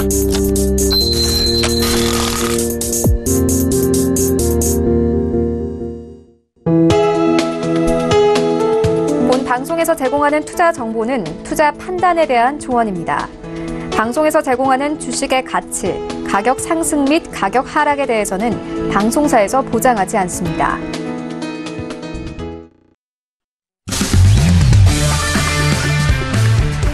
본 방송에서 제공하는 투자 정보는 투자 판단에 대한 조언입니다. 방송에서 제공하는 주식의 가치, 가격 상승 및 가격 하락에 대해서는 방송사에서 보장하지 않습니다.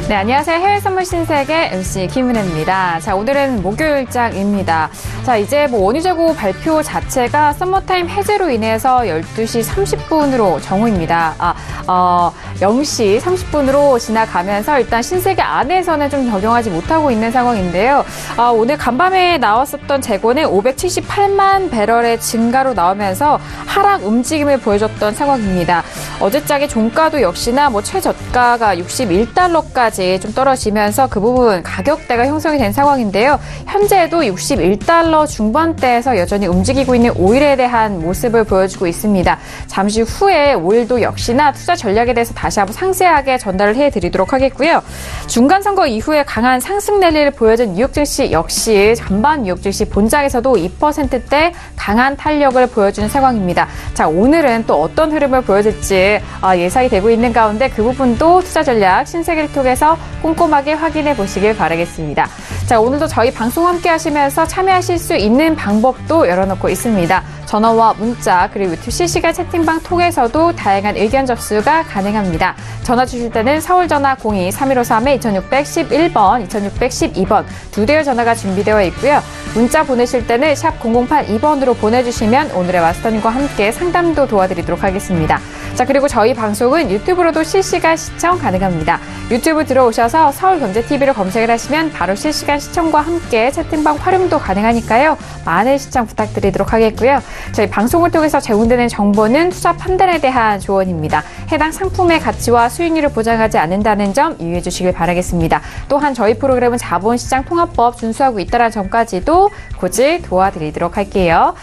네, 안녕하세요. 해외 선물 신세계 MC 김은혜입니다. 자, 오늘은 목요일장입니다. 자, 이제 원유재고 발표 자체가 썸머타임 해제로 인해서 12시 30분으로 정오입니다. 0시 30분으로 지나가면서 일단 신세계 안에서는 좀 적용하지 못하고 있는 상황인데요. 오늘 간밤에 나왔었던 재고는 578만 배럴의 증가로 나오면서 하락 움직임을 보여줬던 상황입니다. 어제장의 종가도 역시나 최저가가 61달러까지 좀 떨어지면서 그 부분 가격대가 형성이 된 상황인데요. 현재도 61달러 중반대에서 여전히 움직이고 있는 오일에 대한 모습을 보여주고 있습니다. 잠시 후에 오일도 역시나 투자 전략에 대해서 다시 한번 상세하게 전달을 해드리도록 하겠고요. 중간선거 이후에 강한 상승 랠리를 보여준 뉴욕 증시 역시 전반 뉴욕 증시 본장에서도 2%대 강한 탄력을 보여주는 상황입니다. 자, 오늘은 또 어떤 흐름을 보여줄지 예상이 되고 있는 가운데 그 부분도 투자 전략 신세계를 통해서 꼼꼼하게 확인해 보시길 바라겠습니다. 자, 오늘도 저희 방송 함께 하시면서 참여하실 수 있는 방법도 열어놓고 있습니다. 전화와 문자 그리고 유튜브 실시간 채팅방 통해서도 다양한 의견 접수가 가능합니다. 전화 주실 때는 서울전화 02-3153-2611번, 2612번 두 대의 전화가 준비되어 있고요. 문자 보내실 때는 샵 0082번으로 보내주시면 오늘의 마스터님과 함께 상담도 도와드리도록 하겠습니다. 자, 그리고 저희 방송은 유튜브로도 실시간 시청 가능합니다. 유튜브 들어오셔서 서울경제TV를 검색을 하시면 바로 실시간 시청과 함께 채팅방 활용도 가능하니까요. 많은 시청 부탁드리도록 하겠고요. 저희 방송을 통해서 제공되는 정보는 투자 판단에 대한 조언입니다. 해당 상품의 가치와 수익률을 보장하지 않는다는 점 유의해 주시길 바라겠습니다. 또한 저희 프로그램은 자본시장 통합법 준수하고 있다는 점까지도 고지 도와드리도록 할게요.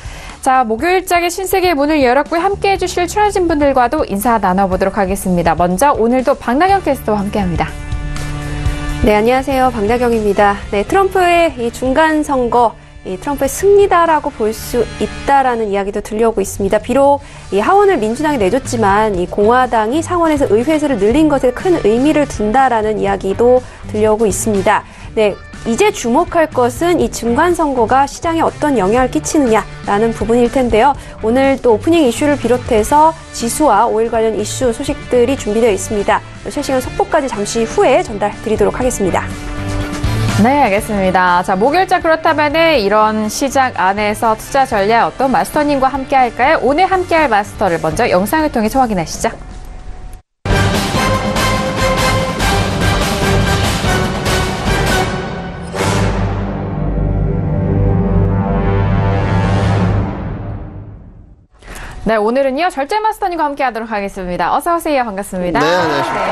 자, 목요일장의 신세계의 문을 열었고요. 함께해 주실 출연진 분들과도 인사 나눠보도록 하겠습니다. 먼저 오늘도 박나경 캐스터와 함께합니다. 네, 안녕하세요. 박나경입니다. 네, 트럼프의 이 중간선거, 트럼프의 승리다라고 볼 수 있다라는 이야기도 들려오고 있습니다. 비록 이 하원을 민주당이 내줬지만 이 공화당이 상원에서 의회수를 늘린 것에 큰 의미를 둔다라는 이야기도 들려오고 있습니다. 네, 이제 주목할 것은 이 중간선거가 시장에 어떤 영향을 끼치느냐라는 부분일 텐데요. 오늘 또 오프닝 이슈를 비롯해서 지수와 오일 관련 이슈 소식들이 준비되어 있습니다. 실시간 속보까지 잠시 후에 전달 드리도록 하겠습니다. 네, 알겠습니다. 자, 목요일장 그렇다면 이런 시장 안에서 투자 전략 어떤 마스터님과 함께 할까요? 오늘 함께 할 마스터를 먼저 영상을 통해서 확인하시죠. 네, 오늘은요, 절제 마스터님과 함께 하도록 하겠습니다. 어서오세요. 반갑습니다. 네, 안녕하십니까.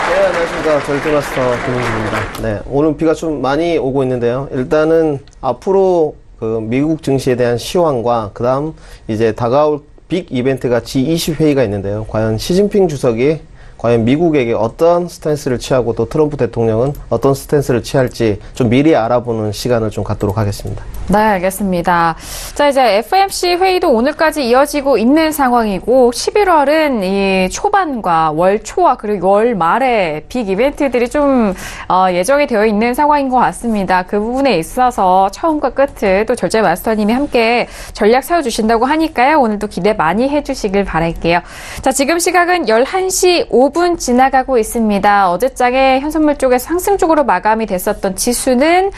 네, 안녕하십니까. 절제 마스터 김은주입니다. 네, 오늘 비가 좀 많이 오고 있는데요. 일단은 앞으로 그 미국 증시에 대한 시황과 그 다음 이제 다가올 빅 이벤트가 G20 회의가 있는데요. 과연 시진핑 주석이 과연 미국에게 어떤 스탠스를 취하고 또 트럼프 대통령은 어떤 스탠스를 취할지 좀 미리 알아보는 시간을 좀 갖도록 하겠습니다. 네, 알겠습니다. 자, 이제 FOMC 회의도 오늘까지 이어지고 있는 상황이고 11월은 이 초반과 월 초와 그리고 월 말에 빅 이벤트들이 좀 예정이 되어 있는 상황인 것 같습니다. 그 부분에 있어서 처음과 끝을 또 절제 마스터님이 함께 전략 세워주신다고 하니까요. 오늘도 기대 많이 해주시길 바랄게요. 자, 지금 시각은 11시 5분 지나가고 있습니다. 어제장에 현선물 쪽에서 상승 쪽으로 마감이 됐었던 지수는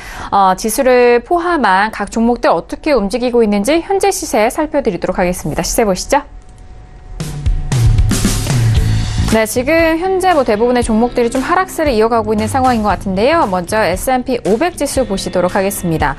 지수를 포함한 각 종목들 어떻게 움직이고 있는지 현재 시세 살펴드리도록 하겠습니다. 시세 보시죠. 네, 지금 현재 대부분의 종목들이 좀 하락세를 이어가고 있는 상황인 것 같은데요. 먼저 S&P 500 지수 보시도록 하겠습니다.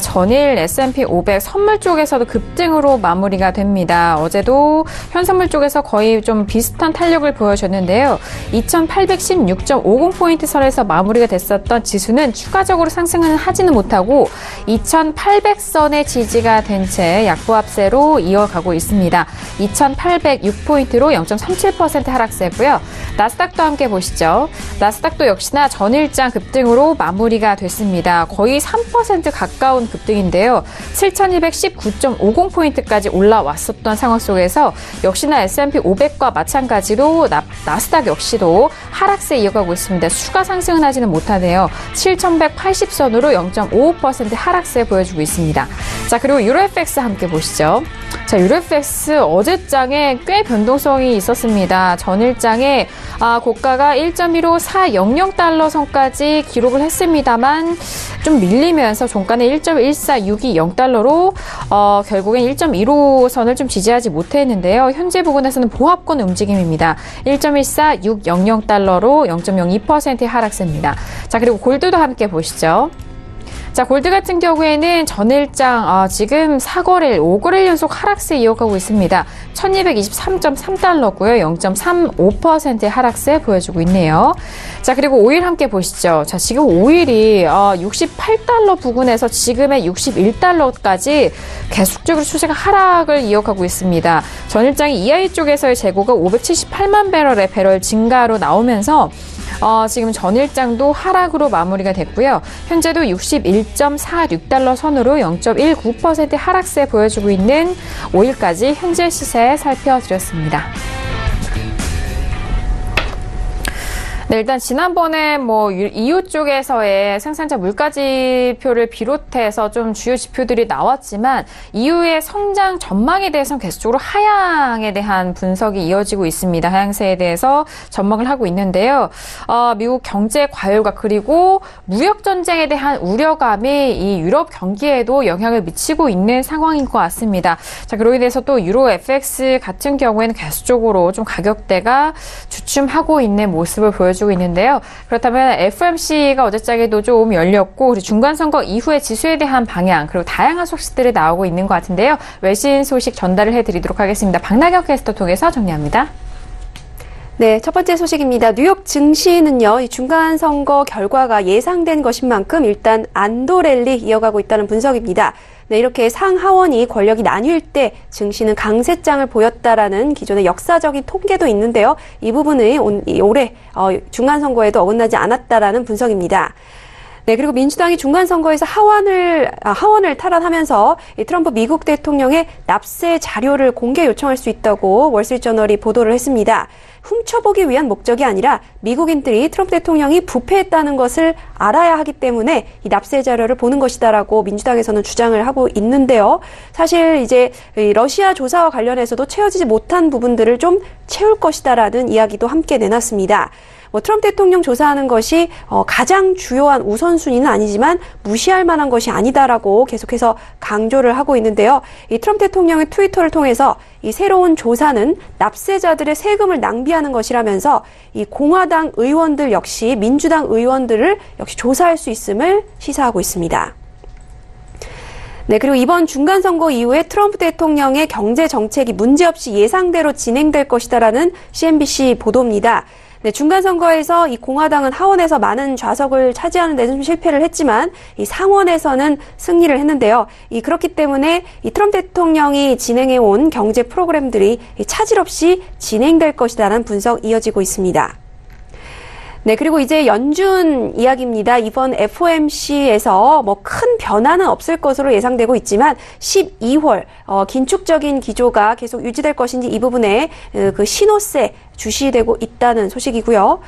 전일 S&P 500 선물 쪽에서도 급등으로 마무리가 됩니다. 어제도 현선물 쪽에서 거의 좀 비슷한 탄력을 보여줬는데요. 2816.50포인트 선에서 마무리가 됐었던 지수는 추가적으로 상승은 하지는 못하고 2800선의 지지가 된 채 약보합세로 이어가고 있습니다. 2806포인트로 0.37% 하락세 하락세고요. 나스닥도 함께 보시죠. 나스닥도 역시나 전일장 급등으로 마무리가 됐습니다. 거의 3% 가까운 급등인데요. 7,219.50포인트까지 올라왔었던 상황 속에서 역시나 S&P 500과 마찬가지로 나스닥 역시도 하락세 이어가고 있습니다. 추가 상승은 하지는 못하네요. 7,180선으로 0.55% 하락세 보여주고 있습니다. 자, 그리고 유로FX 함께 보시죠. 자, 유로FX 어제장에 꽤 변동성이 있었습니다. 전일장에 고가가 1.15400달러 선까지 기록을 했습니다만 좀 밀리면서 종가는 1.14620달러로 결국엔 1.15선을 좀 지지하지 못했는데요. 현재 부근에서는 보합권 움직임입니다. 1.14600달러로 0.02%의 하락세입니다. 자, 그리고 골드도 함께 보시죠. 자, 골드 같은 경우에는 전일장 지금 4거래일, 5거래일 연속 하락세 이어가고 있습니다. 1223.3달러고요. 0.35%의 하락세 보여주고 있네요. 자, 그리고 오일 함께 보시죠. 자, 지금 오일이 68달러 부근에서 지금의 61달러까지 계속적으로 추세가 하락을 이어가고 있습니다. 전일장이 EI 쪽에서의 재고가 578만 배럴의 배럴 증가로 나오면서 지금 전일장도 하락으로 마무리가 됐고요. 현재도 61.46달러 선으로 0.19%의 하락세 보여주고 있는 오일까지 현재 시세 살펴드렸습니다. 네, 일단 지난번에 EU 쪽에서의 생산자 물가지표를 비롯해서 좀 주요 지표들이 나왔지만 EU의 성장 전망에 대해서는 계속적으로 하향에 대한 분석이 이어지고 있습니다. 하향세에 대해서 전망을 하고 있는데요. 미국 경제 과열과 그리고 무역 전쟁에 대한 우려감이 이 유럽 경기에도 영향을 미치고 있는 상황인 것 같습니다. 자, 그로 인해서 또 유로 FX 같은 경우에는 계속적으로 좀 가격대가 주춤하고 있는 모습을 보여주고 있는데요. 그렇다면 FOMC가 어제장에도 좀 열렸고 그리고 중간선거 이후의 지수에 대한 방향 그리고 다양한 소식들이 나오고 있는 것 같은데요. 외신 소식 전달을 해드리도록 하겠습니다. 박나경 캐스터 통해서 정리합니다. 네, 첫 번째 소식입니다. 뉴욕 증시는요, 이 중간선거 결과가 예상된 것인 만큼 일단 안도 랠리 이어가고 있다는 분석입니다. 네, 이렇게 상하원이 권력이 나뉠 때 증시는 강세장을 보였다라는 기존의 역사적인 통계도 있는데요. 이 부분이 올해 중간선거에도 어긋나지 않았다라는 분석입니다. 네, 그리고 민주당이 중간선거에서 하원을 탈환하면서 트럼프 미국 대통령의 납세 자료를 공개 요청할 수 있다고 월스트리트저널이 보도를 했습니다. 훔쳐보기 위한 목적이 아니라 미국인들이 트럼프 대통령이 부패했다는 것을 알아야 하기 때문에 이 납세 자료를 보는 것이다라고 민주당에서는 주장을 하고 있는데요. 사실 이제 러시아 조사와 관련해서도 채워지지 못한 부분들을 좀 채울 것이다라는 이야기도 함께 내놨습니다. 트럼프 대통령 조사하는 것이 가장 주요한 우선순위는 아니지만 무시할 만한 것이 아니다라고 계속해서 강조를 하고 있는데요. 이 트럼프 대통령의 트위터를 통해서 이 새로운 조사는 납세자들의 세금을 낭비하는 것이라면서 이 공화당 의원들 역시 민주당 의원들을 역시 조사할 수 있음을 시사하고 있습니다. 네, 그리고 이번 중간선거 이후에 트럼프 대통령의 경제 정책이 문제없이 예상대로 진행될 것이다라는 CNBC 보도입니다. 네, 중간선거에서 이 공화당은 하원에서 많은 좌석을 차지하는 데는 좀 실패를 했지만 이 상원에서는 승리를 했는데요. 그렇기 때문에 이 트럼프 대통령이 진행해온 경제 프로그램들이 차질 없이 진행될 것이다라는 분석 이어지고 있습니다. 네, 그리고 이제 연준 이야기입니다. 이번 FOMC에서 큰 변화는 없을 것으로 예상되고 있지만 12월 긴축적인 기조가 계속 유지될 것인지 이 부분에 그 신호세 주시되고 있다는 소식이고요.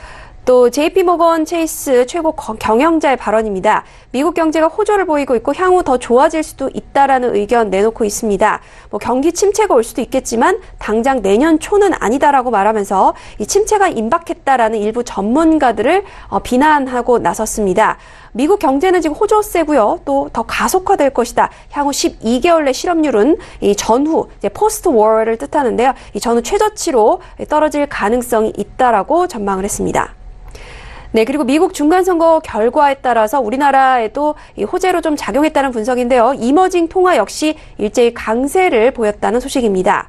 또 JP모건 체이스 최고 경영자의 발언입니다. 미국 경제가 호조를 보이고 있고 향후 더 좋아질 수도 있다라는 의견 내놓고 있습니다. 경기 침체가 올 수도 있겠지만 당장 내년 초는 아니다라고 말하면서 이 침체가 임박했다라는 일부 전문가들을 비난하고 나섰습니다. 미국 경제는 지금 호조세고요. 또 더 가속화될 것이다. 향후 12개월 내 실업률은 이 전후 이제 포스트 워를 뜻하는데요. 이 전후 최저치로 떨어질 가능성이 있다라고 전망을 했습니다. 네, 그리고 미국 중간선거 결과에 따라서 우리나라에도 이 호재로 좀 작용했다는 분석인데요. 이머징 통화 역시 일제히 강세를 보였다는 소식입니다.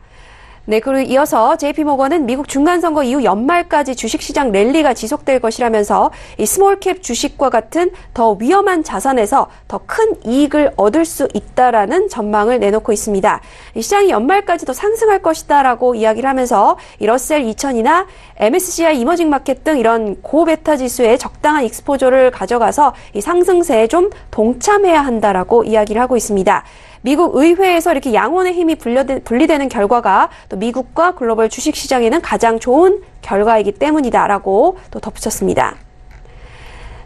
네, 그리고 이어서 JP모건은 미국 중간선거 이후 연말까지 주식시장 랠리가 지속될 것이라면서 이 스몰캡 주식과 같은 더 위험한 자산에서 더 큰 이익을 얻을 수 있다라는 전망을 내놓고 있습니다. 이 시장이 연말까지 더 상승할 것이다라고 이야기를 하면서 이 러셀 2000이나 MSCI 이머징 마켓 등 이런 고베타 지수에 적당한 익스포저를 가져가서 이 상승세에 좀 동참해야 한다라고 이야기를 하고 있습니다. 미국 의회에서 이렇게 양원의 힘이 분리되는 결과가 또 미국과 글로벌 주식시장에는 가장 좋은 결과이기 때문이다라고 또 덧붙였습니다.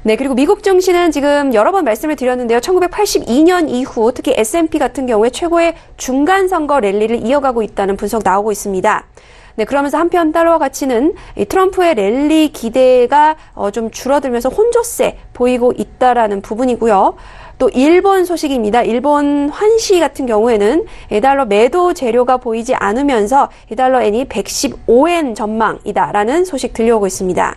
네, 그리고 미국 증시는 지금 여러 번 말씀을 드렸는데요. 1982년 이후 특히 S&P 같은 경우에 최고의 중간선거 랠리를 이어가고 있다는 분석 나오고 있습니다. 네, 그러면서 한편 달러와 가치는 이 트럼프의 랠리 기대가 좀 줄어들면서 혼조세 보이고 있다라는 부분이고요. 또 일본 소식입니다. 일본 환시 같은 경우에는 달러 매도 재료가 보이지 않으면서 달러 엔이 115엔 전망이다라는 소식 들려오고 있습니다.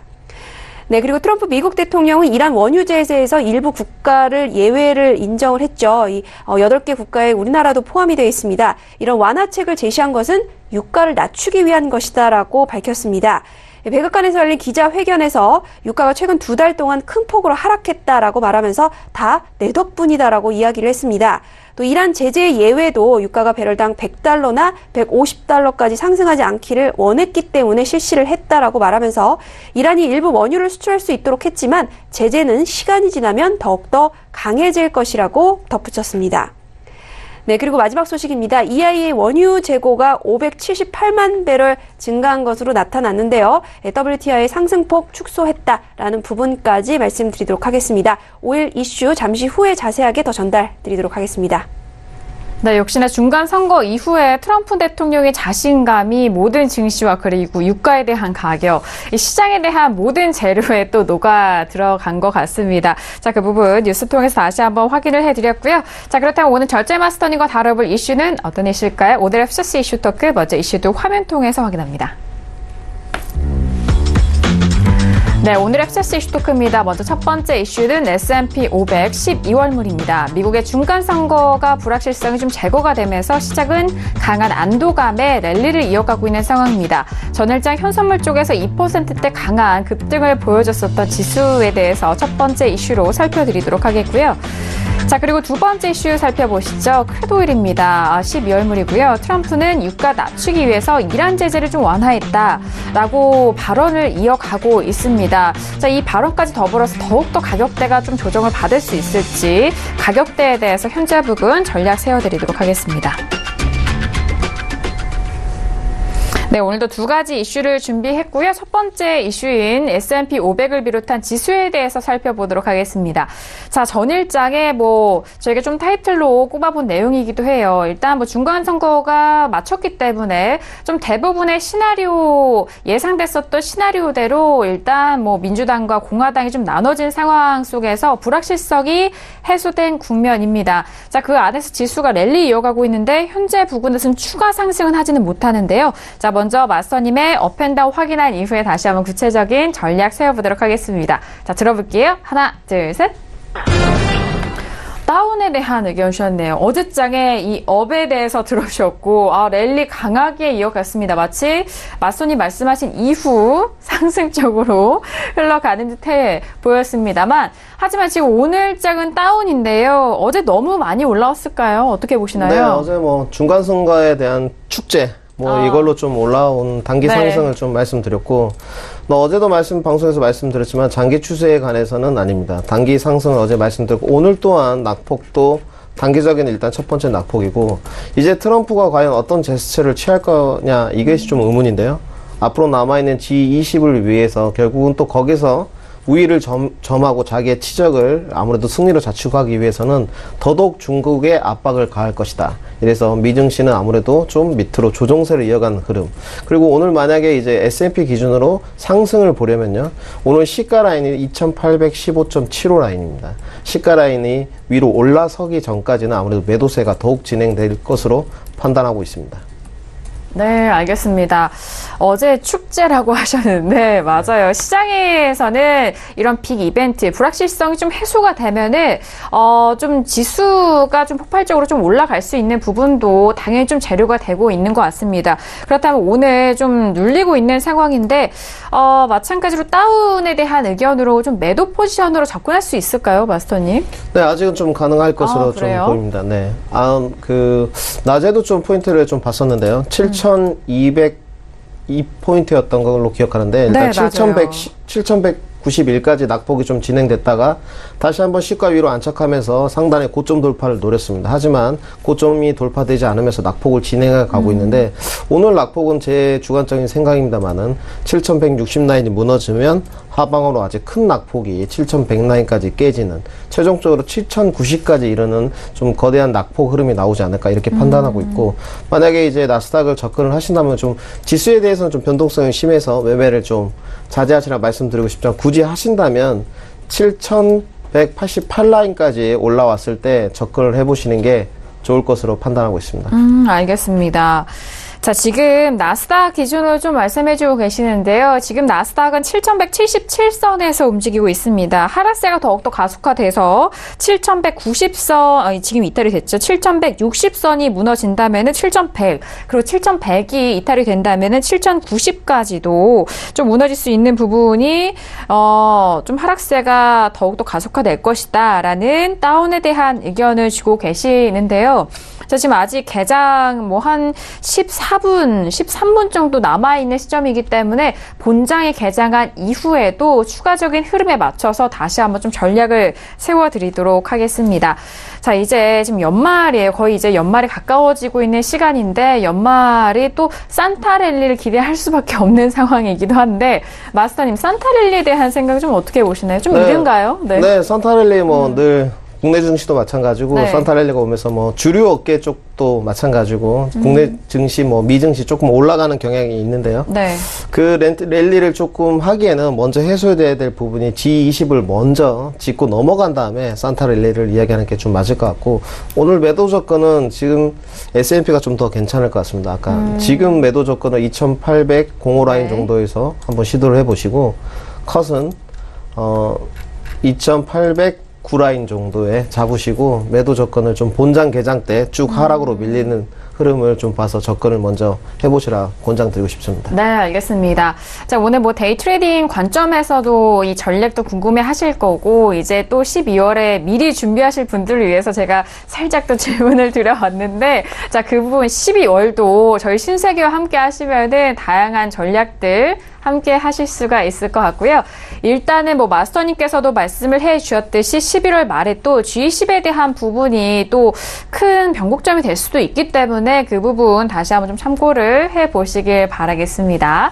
네, 그리고 트럼프 미국 대통령은 이란 원유 제재에서 일부 국가를 예외를 인정을 했죠. 이 8개 국가에 우리나라도 포함이 되어 있습니다. 이런 완화책을 제시한 것은 유가를 낮추기 위한 것이다라고 밝혔습니다. 백악관에서 열린 기자회견에서 유가가 최근 2달 동안 큰 폭으로 하락했다라고 말하면서 다 내 덕분이다라고 이야기를 했습니다. 또 이란 제재 예외도 유가가 배럴당 100달러나 150달러까지 상승하지 않기를 원했기 때문에 실시를 했다라고 말하면서 이란이 일부 원유를 수출할 수 있도록 했지만 제재는 시간이 지나면 더욱더 강해질 것이라고 덧붙였습니다. 네, 그리고 마지막 소식입니다. EIA 원유 재고가 578만 배럴 증가한 것으로 나타났는데요. WTI의 상승폭 축소했다라는 부분까지 말씀드리도록 하겠습니다. 오일 이슈 잠시 후에 자세하게 더 전달드리도록 하겠습니다. 네, 역시나 중간 선거 이후에 트럼프 대통령의 자신감이 모든 증시와 그리고 유가에 대한 가격, 이 시장에 대한 모든 재료에 또 녹아 들어간 것 같습니다. 자, 그 부분 뉴스 통해서 다시 한번 확인을 해드렸고요. 자, 그렇다면 오늘 절제 마스터님과 다뤄볼 이슈는 어떤 이슈일까요? 오늘의 FCC 이슈 토크 먼저 이슈도 화면 통해서 확인합니다. 네, 오늘의 FCC 이슈 토크입니다. 먼저 첫 번째 이슈는 S&P 500 12월물입니다. 미국의 중간선거가 불확실성이 좀 제거가 되면서 시작은 강한 안도감에 랠리를 이어가고 있는 상황입니다. 전일장 현선물 쪽에서 2%대 강한 급등을 보여줬었던 지수에 대해서 첫 번째 이슈로 살펴드리도록 하겠고요. 자, 그리고 두 번째 이슈 살펴보시죠. 크루드오일입니다. 12월물이고요. 트럼프는 유가 낮추기 위해서 이란 제재를 좀 완화했다라고 발언을 이어가고 있습니다. 자, 이 발언까지 더불어서 더욱더 가격대가 좀 조정을 받을 수 있을지 가격대에 대해서 현재 부분 전략 세워드리도록 하겠습니다. 네, 오늘도 두 가지 이슈를 준비했고요. 첫 번째 이슈인 S&P 500을 비롯한 지수에 대해서 살펴보도록 하겠습니다. 자, 전일장에 저희가 좀 타이틀로 꼽아본 내용이기도 해요. 일단 중간 선거가 마쳤기 때문에 좀 대부분의 시나리오, 예상됐었던 시나리오대로 일단 민주당과 공화당이 좀 나눠진 상황 속에서 불확실성이 해소된 국면입니다. 자, 그 안에서 지수가 랠리 이어가고 있는데 현재 부근에서는 추가 상승은 하지는 못하는데요. 자, 먼저 마스터님의 업앤다운 확인한 이후에 다시 한번 구체적인 전략 세워보도록 하겠습니다. 자, 들어볼게요. 하나, 둘, 셋. 다운에 대한 의견 주셨네요. 어제장에 이 업에 대해서 들어주셨고, 랠리 강하게 이어갔습니다. 마치 마스터님 말씀하신 이후 상승적으로 흘러가는 듯해 보였습니다만, 하지만 지금 오늘장은 다운인데요. 어제 너무 많이 올라왔을까요? 어떻게 보시나요? 네, 어제 중간선거에 대한 축제, 이걸로 좀 올라온 단기 상승을 좀 말씀드렸고, 어제도 방송에서 말씀드렸지만 장기 추세에 관해서는 아닙니다. 단기 상승을 어제 말씀드렸고, 오늘 또한 낙폭도 단기적인 일단 첫 번째 낙폭이고, 이제 트럼프가 과연 어떤 제스처를 취할 거냐, 이것이 좀 의문인데요. 앞으로 남아있는 G20을 위해서 결국은 또 거기서 우위를 점하고 자기의 치적을 아무래도 승리로 자축하기 위해서는 더더욱 중국에 압박을 가할 것이다. 이래서 미증시는 아무래도 좀 밑으로 조정세를 이어간 흐름. 그리고 오늘 만약에 이제 S&P 기준으로 상승을 보려면요. 오늘 시가 라인이 2815.75 라인입니다. 시가 라인이 위로 올라서기 전까지는 아무래도 매도세가 더욱 진행될 것으로 판단하고 있습니다. 네, 알겠습니다. 어제 축제라고 하셨는데, 맞아요. 시장에서는 이런 빅 이벤트, 불확실성이 좀 해소가 되면은, 좀 지수가 좀 폭발적으로 좀 올라갈 수 있는 부분도 당연히 좀 재료가 되고 있는 것 같습니다. 그렇다면 오늘 좀 눌리고 있는 상황인데, 마찬가지로 다운에 대한 의견으로 좀 매도 포지션으로 접근할 수 있을까요, 마스터님? 네, 아직은 좀 가능할 것으로 좀 보입니다. 네. 낮에도 좀 포인트를 좀 봤었는데요. 7,202포인트였던 걸로 기억하는데, 일단 네, 7,191까지 낙폭이 좀 진행됐다가 다시 한번 시가 위로 안착하면서 상단의 고점 돌파를 노렸습니다. 하지만 고점이 돌파되지 않으면서 낙폭을 진행해 가고 있는데, 오늘 낙폭은 제 주관적인 생각입니다만은 7,160 라인이 무너지면 하방으로 아직 큰 낙폭이 7,100 라인까지 깨지는, 최종적으로 7,090까지 이르는 좀 거대한 낙폭 흐름이 나오지 않을까 이렇게 판단하고 있고, 만약에 이제 나스닥을 접근을 하신다면 좀 지수에 대해서는 좀 변동성이 심해서 매매를 좀 자제하시라 말씀드리고 싶지만, 굳이 하신다면 7,188 라인까지 올라왔을 때 접근을 해보시는 게 좋을 것으로 판단하고 있습니다. 알겠습니다. 자, 지금 나스닥 기준으로 좀 말씀해주고 계시는데요. 지금 나스닥은 7,177선에서 움직이고 있습니다. 하락세가 더욱더 가속화돼서 7,190선, 지금 이탈이 됐죠. 7,160선이 무너진다면은 7,100, 그리고 7,100이 이탈이 된다면은 7,090까지도 좀 무너질 수 있는 부분이, 좀 하락세가 더욱더 가속화될 것이다라는 다운에 대한 의견을 주고 계시는데요. 자, 지금 아직 개장 한 14분, 13분 정도 남아있는 시점이기 때문에 본장이 개장한 이후에도 추가적인 흐름에 맞춰서 다시 한번 좀 전략을 세워드리도록 하겠습니다. 자, 이제 지금 연말이에요. 거의 이제 연말이 가까워지고 있는 시간인데, 연말이 또 산타랠리를 기대할 수밖에 없는 상황이기도 한데, 마스터님, 산타랠리에 대한 생각 좀 어떻게 보시나요? 좀 이른가요? 네, 산타랠리 늘 국내 증시도 마찬가지고, 네. 산타랠리가 오면서 주류 업계 쪽도 마찬가지고, 국내 증시 미증시 조금 올라가는 경향이 있는데요. 네. 그 랠리를 조금 하기에는 먼저 해소돼야 될 부분이 G20을 먼저 짚고 넘어간 다음에 산타랠리를 이야기하는 게 좀 맞을 것 같고, 오늘 매도 조건은 지금 S&P가 좀 더 괜찮을 것 같습니다. 아까 지금 매도 조건은 2,800 공호라인 네. 정도에서 한번 시도를 해보시고, 컷은 2,800 9라인 정도에 잡으시고, 매도 조건을 좀 본장 개장 때 쭉 하락으로 밀리는 흐름을 좀 봐서 접근을 먼저 해보시라 권장드리고 싶습니다. 네, 알겠습니다. 자, 오늘 데이 트레이딩 관점에서도 이 전략도 궁금해 하실 거고, 이제 또 12월에 미리 준비하실 분들을 위해서 제가 살짝 또 질문을 드려봤는데, 자, 그 부분 12월도 저희 신세계와 함께 하시면은 다양한 전략들 함께 하실 수가 있을 것 같고요. 일단은 마스터님께서도 말씀을 해 주셨듯이 11월 말에 또 G20에 대한 부분이 또 큰 변곡점이 될 수도 있기 때문에 그 부분 다시 한번 좀 참고를 해 보시길 바라겠습니다.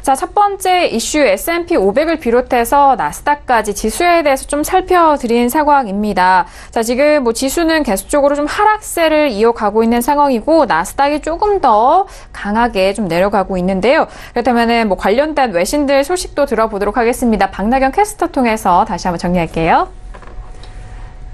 자, 첫 번째 이슈 S&P 500을 비롯해서 나스닥까지 지수에 대해서 좀 살펴드린 상황입니다. 자, 지금 지수는 계속적으로 좀 하락세를 이어가고 있는 상황이고, 나스닥이 조금 더 강하게 좀 내려가고 있는데요. 그렇다면은 관련된 외신들 소식도 들어보도록 하겠습니다. 박나경 캐스터 통해서 다시 한번 정리할게요.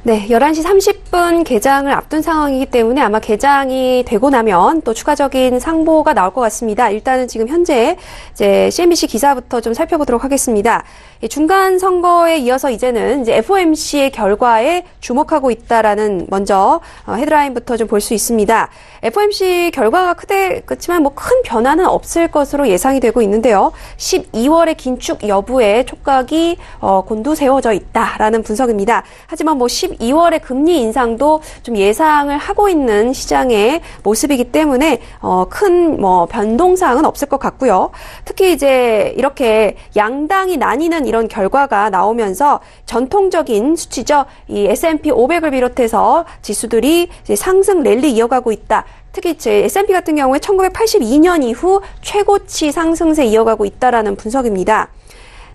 네, 11시 30분 개장을 앞둔 상황이기 때문에 아마 개장이 되고 나면 또 추가적인 상보가 나올 것 같습니다. 일단은 지금 현재 이제 CNBC 기사부터 좀 살펴보도록 하겠습니다. 이 중간 선거에 이어서 이제는 이제 FOMC의 결과에 주목하고 있다라는 먼저 헤드라인부터 좀 볼 수 있습니다. FOMC 결과가 그렇지만 큰 변화는 없을 것으로 예상이 되고 있는데요. 12월의 긴축 여부에 촉각이 곤두세워져 있다라는 분석입니다. 하지만 12월의 금리 인상도 좀 예상을 하고 있는 시장의 모습이기 때문에 큰 변동사항은 없을 것 같고요. 특히 이제 이렇게 양당이 나뉘는 이런 결과가 나오면서 전통적인 수치죠. 이 S&P 500을 비롯해서 지수들이 이제 상승 랠리 이어가고 있다. 특히 이제 S&P 같은 경우에 1982년 이후 최고치 상승세 이어가고 있다라는 분석입니다.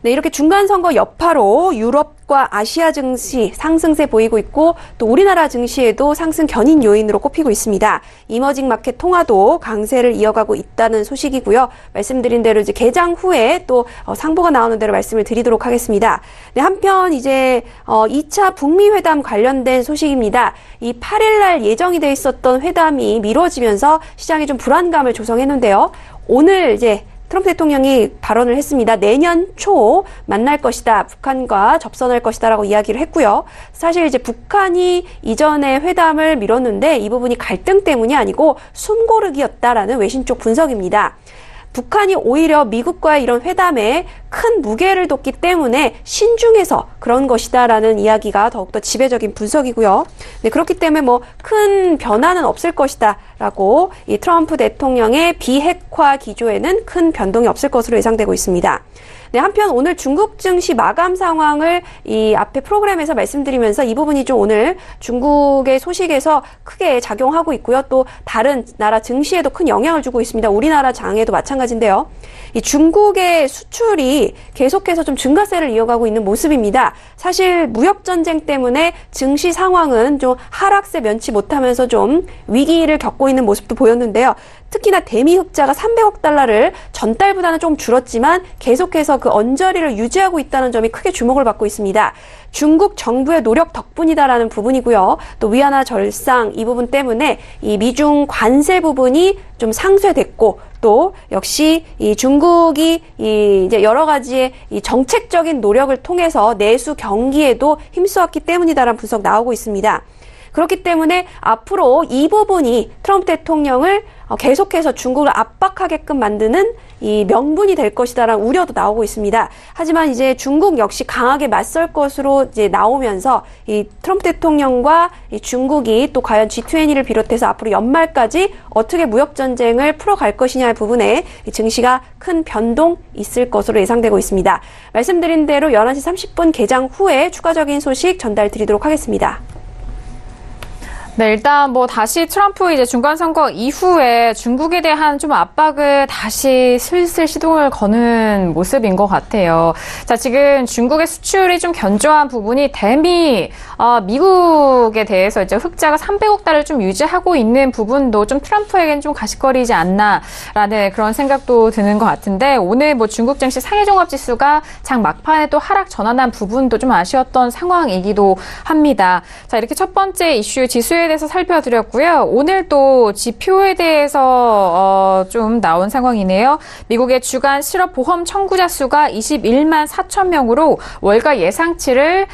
네, 이렇게 중간선거 여파로 유럽과 아시아 증시 상승세 보이고 있고 또 우리나라 증시에도 상승 견인 요인으로 꼽히고 있습니다. 이머징 마켓 통화도 강세를 이어가고 있다는 소식이고요. 말씀드린 대로 이제 개장 후에 또 상보가 나오는 대로 말씀을 드리도록 하겠습니다. 네, 한편 이제 2차 북미 회담 관련된 소식입니다. 이 8일 날 예정이 돼 있었던 회담이 미뤄지면서 시장에 좀 불안감을 조성했는데요. 오늘 이제 트럼프 대통령이 발언을 했습니다. 내년 초 만날 것이다. 북한과 접선할 것이다라고 이야기를 했고요. 사실 이제 북한이 이전에 회담을 미뤘는데 이 부분이 갈등 때문이 아니고 숨고르기였다라는 외신 쪽 분석입니다. 북한이 오히려 미국과의 이런 회담에 큰 무게를 뒀기 때문에 신중해서 그런 것이다라는 이야기가 더욱더 지배적인 분석이고요. 네, 그렇기 때문에 뭐 큰 변화는 없을 것이다라고 이 트럼프 대통령의 비핵화 기조에는 큰 변동이 없을 것으로 예상되고 있습니다. 네, 한편 오늘 중국 증시 마감 상황을 이 앞에 프로그램에서 말씀드리면서 이 부분이 좀 오늘 중국의 소식에서 크게 작용하고 있고요. 또 다른 나라 증시에도 큰 영향을 주고 있습니다. 우리나라 장에도 마찬가지인데요. 이 중국의 수출이 계속해서 좀 증가세를 이어가고 있는 모습입니다. 사실 무역 전쟁 때문에 증시 상황은 좀 하락세 면치 못하면서 좀 위기를 겪고 있는 모습도 보였는데요. 특히나 대미 흑자가 300억 달러를 전달보다는 좀 줄었지만 계속해서 그 언저리를 유지하고 있다는 점이 크게 주목을 받고 있습니다. 중국 정부의 노력 덕분이다라는 부분이고요. 또 위안화 절상 이 부분 때문에 이 미중 관세 부분이 좀 상쇄됐고 또 역시 이 중국이 이제 여러 가지의 이 정책적인 노력을 통해서 내수 경기에도 힘쓰었기 때문이다라는 분석 나오고 있습니다. 그렇기 때문에 앞으로 이 부분이 트럼프 대통령을 계속해서 중국을 압박하게끔 만드는 이 명분이 될 것이다라는 우려도 나오고 있습니다. 하지만 이제 중국 역시 강하게 맞설 것으로 이제 나오면서 이 트럼프 대통령과 이 중국이 또 과연 G20를 비롯해서 앞으로 연말까지 어떻게 무역 전쟁을 풀어갈 것이냐의 부분에 이 증시가 큰 변동 있을 것으로 예상되고 있습니다. 말씀드린 대로 11시 30분 개장 후에 추가적인 소식 전달드리도록 하겠습니다. 네, 일단 뭐 다시 트럼프 이제 중간선거 이후에 중국에 대한 좀 압박을 다시 슬슬 시동을 거는 모습인 것 같아요. 자, 지금 중국의 수출이 좀 견조한 부분이 미국에 대해서 이제 흑자가 300억 달러를 좀 유지하고 있는 부분도 좀 트럼프에겐 좀 가시거리지 않나라는 그런 생각도 드는 것 같은데 오늘 뭐 중국 증시 상해종합지수가 장 막판에 또 하락 전환한 부분도 좀 아쉬웠던 상황이기도 합니다. 자, 이렇게 첫 번째 이슈 지수에 대해서 살펴드렸고요. 오늘 또 지표에 대해서 좀 나온 상황이네요. 미국의 주간 실업보험 청구자 수가 21만 4천 명으로 월가 예상치를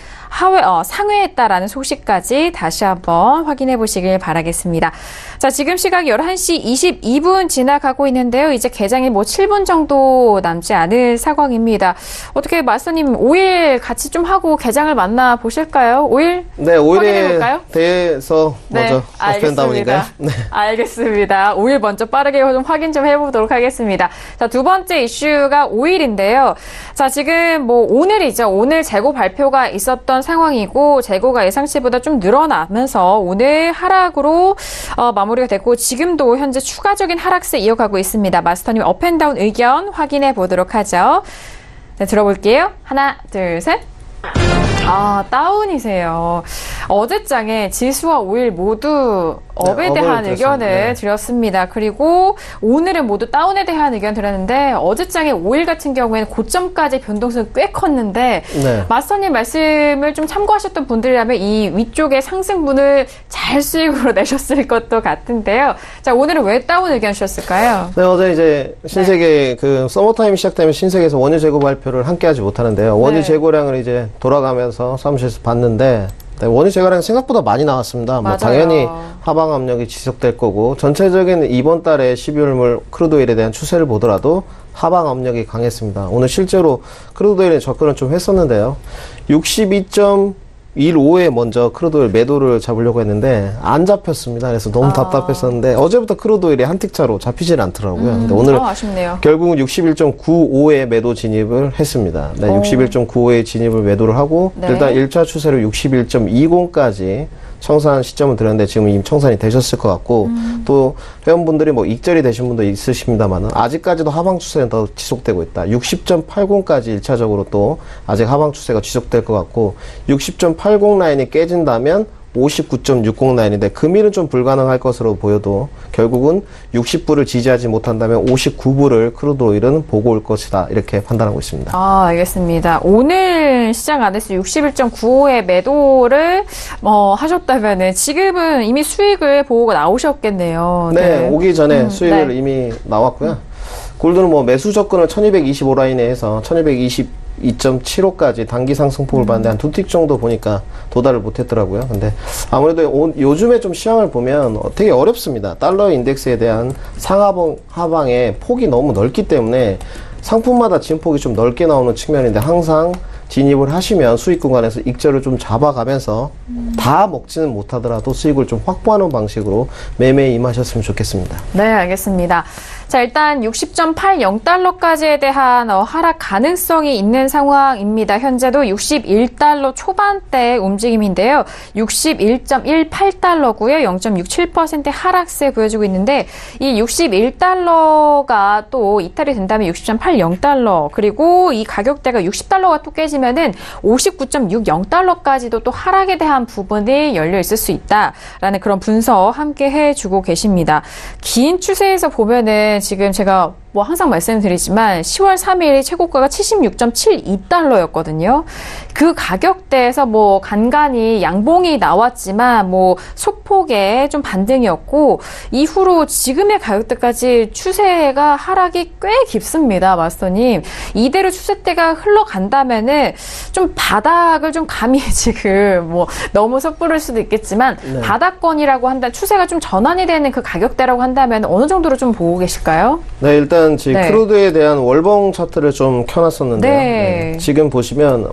상회했다라는 소식까지 다시 한번 확인해 보시길 바라겠습니다. 자, 지금 시각 11시 22분 지나가고 있는데요. 이제 개장이 뭐 7분 정도 남지 않을 상황입니다. 어떻게 마스터님 5일 같이 좀 하고 개장을 만나 보실까요? 5일? 네, 5일에 대해서 먼저 알겠습니다. 네. 알겠습니다. 5일 먼저 빠르게 좀 확인 좀 해보도록 하겠습니다. 자, 두 번째 이슈가 5일인데요. 자, 지금 뭐 오늘이죠. 오늘 재고 발표가 있었던 상황이고 재고가 예상치보다 좀 늘어나면서 오늘 하락으로 마무리가 됐고 지금도 현재 추가적인 하락세 이어가고 있습니다. 마스터님 업앤다운 의견 확인해 보도록 하죠. 네, 들어볼게요. 하나, 둘, 셋. 다운이세요. 어제장에 지수와 5일 모두 업에 대한 의견을 드렸습니다. 그리고 오늘은 모두 다운에 대한 의견 드렸는데 어제장에 5일 같은 경우에는 고점까지 변동성이 꽤 컸는데 마스터님 말씀을 좀 참고하셨던 분들이라면 이 위쪽에 상승분을 잘 수익으로 내셨을 것도 같은데요. 자, 오늘은 왜 다운 의견 주셨을까요? 네, 어제 이제 신세계 그 서머타임 시작되면 신세계에서 원유 재고 발표를 함께 하지 못하는데요. 원유 재고량을 이제 돌아가면서 사무실에서 봤는데 원유 재고량이 생각보다 많이 나왔습니다. 뭐 당연히 하방 압력이 지속될 거고 전체적인 이번 달에 12월물 크루드오일에 대한 추세를 보더라도 하방 압력이 강했습니다. 오늘 실제로 크루드오일의 접근을 좀 했었는데요. 62.2 일 오후에 먼저 크루드오일 매도를 잡으려고 했는데 안 잡혔습니다. 그래서 너무 답답했었는데 어제부터 크루드오일이 한 틱차로 잡히질 않더라고요. 근데 오늘 아쉽네요. 결국은 61.95에 매도 진입을 했습니다. 네, 61.95에 진입을 매도를 하고 네. 일단 1차 추세로 61.20까지 청산 시점을 드렸는데 지금 이미 청산이 되셨을 것 같고 또 회원분들이 뭐 익절이 되신 분도 있으십니다만은 아직까지도 하방 추세는 더 지속되고 있다. 60.80까지 1차적으로 또 아직 하방 추세가 지속될 것 같고 60.80 라인이 깨진다면 59.60 라인인데 금일은 좀 불가능할 것으로 보여도 결국은 60불을 지지하지 못한다면 59불을 크루드 오일은 보고 올 것이다. 이렇게 판단하고 있습니다. 알겠습니다. 오늘 시장 안에서 61.95에 매도를 하셨다면은 지금은 이미 수익을 보고 나오셨겠네요. 네, 오기 전에 수익을 이미 나왔고요. 골드는 뭐 매수 접근을 1225 라인에 해서 1222.75까지 단기 상승폭을 봤는데 한 두 틱 정도 보니까 도달을 못했더라고요. 근데 아무래도 요즘에 좀 시황을 보면 되게 어렵습니다. 달러 인덱스에 대한 하방의 폭이 너무 넓기 때문에 상품마다 진폭이 좀 넓게 나오는 측면인데 항상 진입을 하시면 수익 구간에서 익절을 좀 잡아가면서 다 먹지는 못하더라도 수익을 좀 확보하는 방식으로 매매에 임하셨으면 좋겠습니다. 네, 알겠습니다. 자, 일단 60.80달러까지에 대한 하락 가능성이 있는 상황입니다. 현재도 61달러 초반대 움직임인데요. 61.18달러고요. 0.67% 하락세 보여주고 있는데 이 61달러가 또 이탈이 된다면 60.80달러 그리고 이 가격대가 60달러가 또 깨지면은 59.60달러까지도 또 하락에 대한 부분이 열려 있을 수 있다라는 그런 분석 함께 해주고 계십니다. 긴 추세에서 보면은 지금 제가 뭐 항상 말씀드리지만 10월 3일이 최고가가 76.72달러였거든요. 그 가격대에서 뭐 간간히 양봉이 나왔지만 뭐 소폭의 좀 반등이었고 이후로 지금의 가격대까지 추세가 하락이 꽤 깊습니다. 마스터님. 이대로 추세대가 흘러간다면은 좀 바닥을 좀 감히 지금 뭐 너무 섣부를 수도 있겠지만 네. 바닥권이라고 한다 추세가 좀 전환이 되는 그 가격대라고 한다면 어느 정도로 좀 보고 계실까요? 네, 일단 지금 네. 크루드에 대한 월봉 차트를 좀 켜놨었는데요. 네. 지금 보시면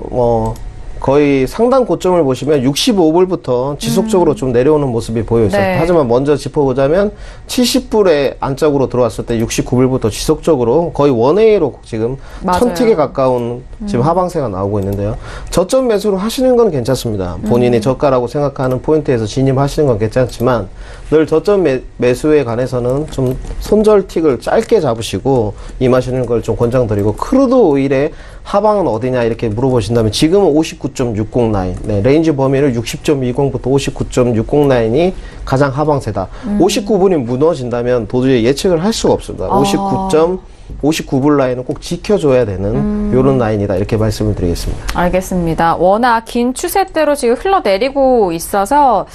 거의 상단 고점을 보시면 65불부터 지속적으로 좀 내려오는 모습이 보여 있어요. 네. 하지만 먼저 짚어보자면 70불에 안짝으로 들어왔을 때 69불부터 지속적으로 거의 원웨이로 지금 맞아요. 1000틱에 가까운 지금 하방세가 나오고 있는데요. 저점 매수로 하시는 건 괜찮습니다. 본인이 저가라고 생각하는 포인트에서 진입하시는 건 괜찮지만 늘 저점 매수에 관해서는 좀 손절 틱을 짧게 잡으시고 임하시는 걸 좀 권장드리고 크루드 오일의 하방은 어디냐 이렇게 물어보신다면 지금은 59.60 라인, 네, 레인지 범위를 60.20부터 59.60 라인이 가장 하방세다. 59분이 무너진다면 도저히 예측을 할 수가 없습니다. 59불 라인은 꼭 지켜줘야 되는 이런 라인이다 이렇게 말씀을 드리겠습니다. 알겠습니다. 워낙 긴 추세대로 지금 흘러내리고 있어서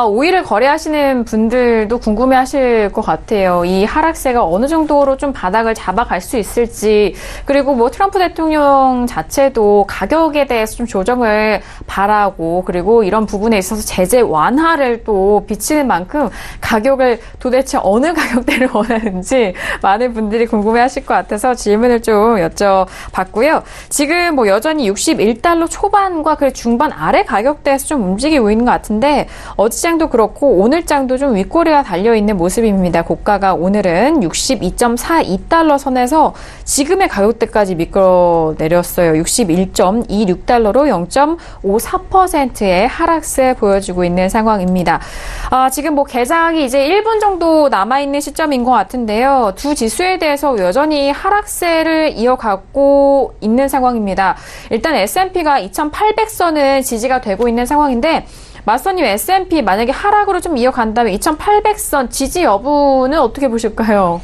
오일을 거래하시는 분들도 궁금해하실 것 같아요. 이 하락세가 어느 정도로 좀 바닥을 잡아갈 수 있을지 그리고 뭐 트럼프 대통령 자체도 가격에 대해서 좀 조정을 바라고 그리고 이런 부분에 있어서 제재 완화를 또 비치는 만큼 가격을 도대체 어느 가격대를 원하는지 많은 분들이 궁금해하실 것 같아서 질문을 좀 여쭤봤고요. 지금 뭐 여전히 61달러 초반과 그 중반 아래 가격대에서 좀 움직이고 있는 것 같은데 어제장도 그렇고 오늘장도 좀 윗꼬리가 달려있는 모습입니다. 고가가 오늘은 62.42달러 선에서 지금의 가격대까지 미끌어 내렸어요. 61.26달러로 0.54%의 하락세 보여주고 있는 상황입니다. 지금 뭐 개장이 이제 1분 정도 남아있는 시점인 것 같은데요. 두 지수에 대해서 여전히 하락세를 이어가고 있는 상황입니다. 일단 S&P가 2800선은 지지가 되고 있는 상황인데 마스터님 S&P 만약에 하락으로 좀 이어간다면 2800선 지지 여부는 어떻게 보실까요?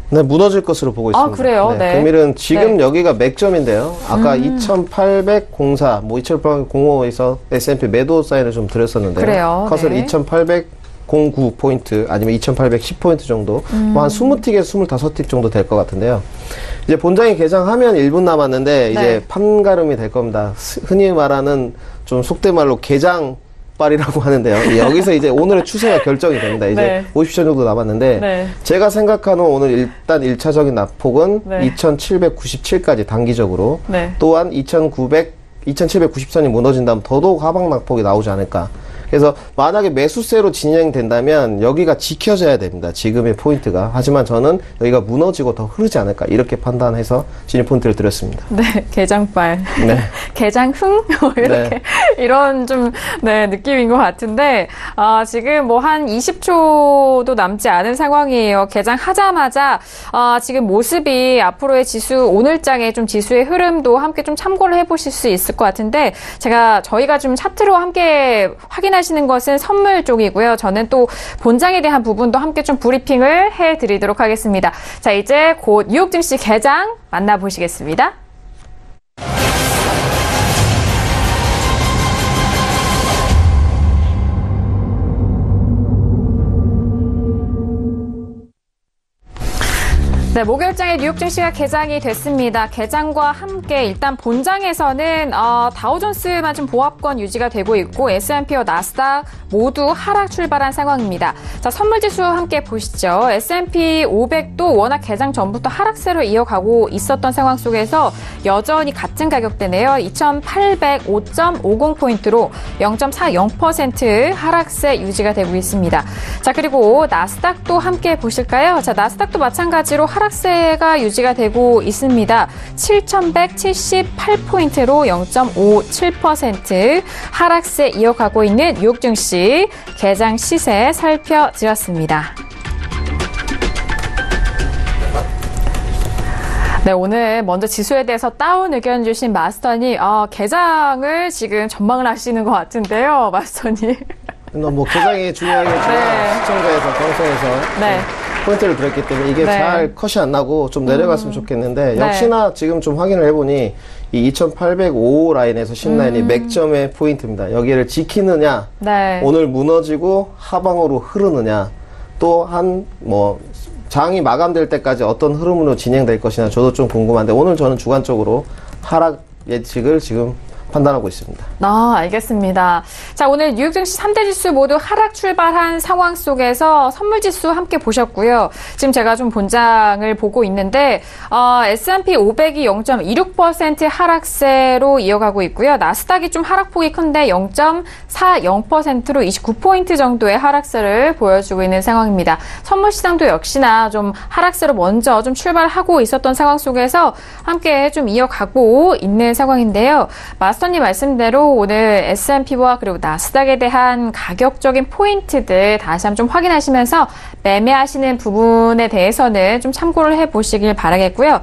네, 무너질 것으로 보고 있습니다. 그래요? 네. 금일은 지금 네. 여기가 맥점인데요. 아까 2804, 뭐 2805에서 S&P 매도 사인을 좀 드렸었는데요. 그래요. 컷을 네. 2809포인트 아니면 2810포인트 정도, 뭐 한 20틱에서 25틱 정도 될 것 같은데요. 이제 본장이 개장하면 1분 남았는데 이제 네. 판가름이 될 겁니다. 흔히 말하는 좀 속된 말로 개장 발이라고 하는데요. 여기서 이제 오늘의 추세가 결정이 됩니다. 이제 네. 50초 정도 남았는데 네. 제가 제가 생각하는 오늘 일단 1차적인 낙폭은 네. 2797까지 단기적으로 네. 또한 2900 2790선이 무너진다면 더더욱 하방 낙폭이 나오지 않을까. 그래서 만약에 매수세로 진행된다면 여기가 지켜져야 됩니다. 지금의 포인트가. 하지만 저는 여기가 무너지고 더 흐르지 않을까 이렇게 판단해서 진입 포인트를 드렸습니다. 네, 개장빨. 네. 개장흥? 이렇게 네. 이런 좀 네, 느낌인 것 같은데 지금 뭐 한 20초도 남지 않은 상황이에요. 개장하자마자 지금 모습이 앞으로의 지수 오늘장의 좀 지수의 흐름도 함께 좀 참고를 해보실 수 있을 것 같은데 저희가 좀 차트로 함께 확인하시는 것은 선물 쪽이고요. 저는 또 본장에 대한 부분도 함께 좀 브리핑을 해드리도록 하겠습니다. 자, 이제 곧 뉴욕 증시 개장 만나보시겠습니다. 네, 목요일장에 뉴욕 증시가 개장이 됐습니다. 개장과 함께 일단 본장에서는 다우존스만 좀 보합권 유지가 되고 있고 S&P와 나스닥 모두 하락 출발한 상황입니다. 자, 선물지수 함께 보시죠. S&P 500도 워낙 개장 전부터 하락세로 이어가고 있었던 상황 속에서 여전히 같은 가격대네요. 2805.50포인트로 0.40% 하락세 유지가 되고 있습니다. 자, 그리고 나스닥도 함께 보실까요? 자, 나스닥도 마찬가지로 하락세가 유지가 되고 있습니다. 7,178포인트로 0.57% 하락세 이어가고 있는 뉴욕 증시 개장 시세 살펴드렸습니다. 네, 오늘 먼저 지수에 대해서 다운 의견 주신 마스터님, 개장을 지금 전망을 하시는 것 같은데요, 마스터님. 뭐 개장이 중요하겠지만 네. 시청자에서 방송에서 네. 포인트를 드렸기 때문에 이게 네. 잘 컷이 안 나고 좀 내려갔으면 좋겠는데 네. 역시나 지금 좀 확인을 해보니 이 2805 라인에서 10라인이 맥점의 포인트입니다. 여기를 지키느냐, 네. 오늘 무너지고 하방으로 흐르느냐, 또 장이 마감될 때까지 어떤 흐름으로 진행될 것이냐 저도 좀 궁금한데 오늘 저는 주관적으로 하락 예측을 지금 판단하고 있습니다. 알겠습니다. 자, 오늘 뉴욕 증시 3대 지수 모두 하락 출발한 상황 속에서 선물 지수 함께 보셨고요. 지금 제가 좀 본장을 보고 있는데 S&P 500이 0.26% 하락세로 이어가고 있고요. 나스닥이 좀 하락폭이 큰데 0.40%로 29포인트 정도의 하락세를 보여주고 있는 상황입니다. 선물 시장도 역시나 좀 하락세로 먼저 좀 출발하고 있었던 상황 속에서 함께 좀 이어가고 있는 상황인데요. 마스터님 말씀대로 오늘 S&P와 그리고 나스닥에 대한 가격적인 포인트들 다시 한번 좀 확인하시면서 매매하시는 부분에 대해서는 좀 참고를 해보시길 바라겠고요.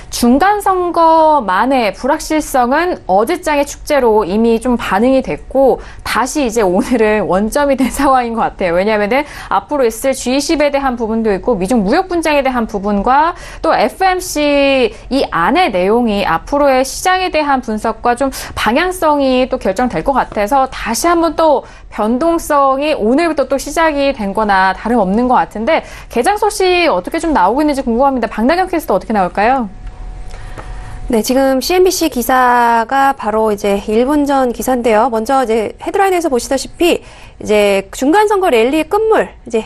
중간선거만의 불확실성은 어제장의 축제로 이미 좀 반응이 됐고 다시 이제 오늘은 원점이 된 상황인 것 같아요. 왜냐하면은 앞으로 있을 G20에 대한 부분도 있고 미중 무역 분쟁에 대한 부분과 또 FMC 이 안의 내용이 앞으로의 시장에 대한 분석과 좀 방향성이 또 결정될 것 같아서 다시 한번 또 변동성이 오늘부터 또 시작이 된 거나 다름없는 것 같은데 개장 소식 어떻게 좀 나오고 있는지 궁금합니다. 박나경 캐스터 어떻게 나올까요? 네, 지금 CNBC 기사가 바로 이제 1분 전 기사인데요. 먼저 이제 헤드라인에서 보시다시피 이제 중간선거 랠리의 끝물 이제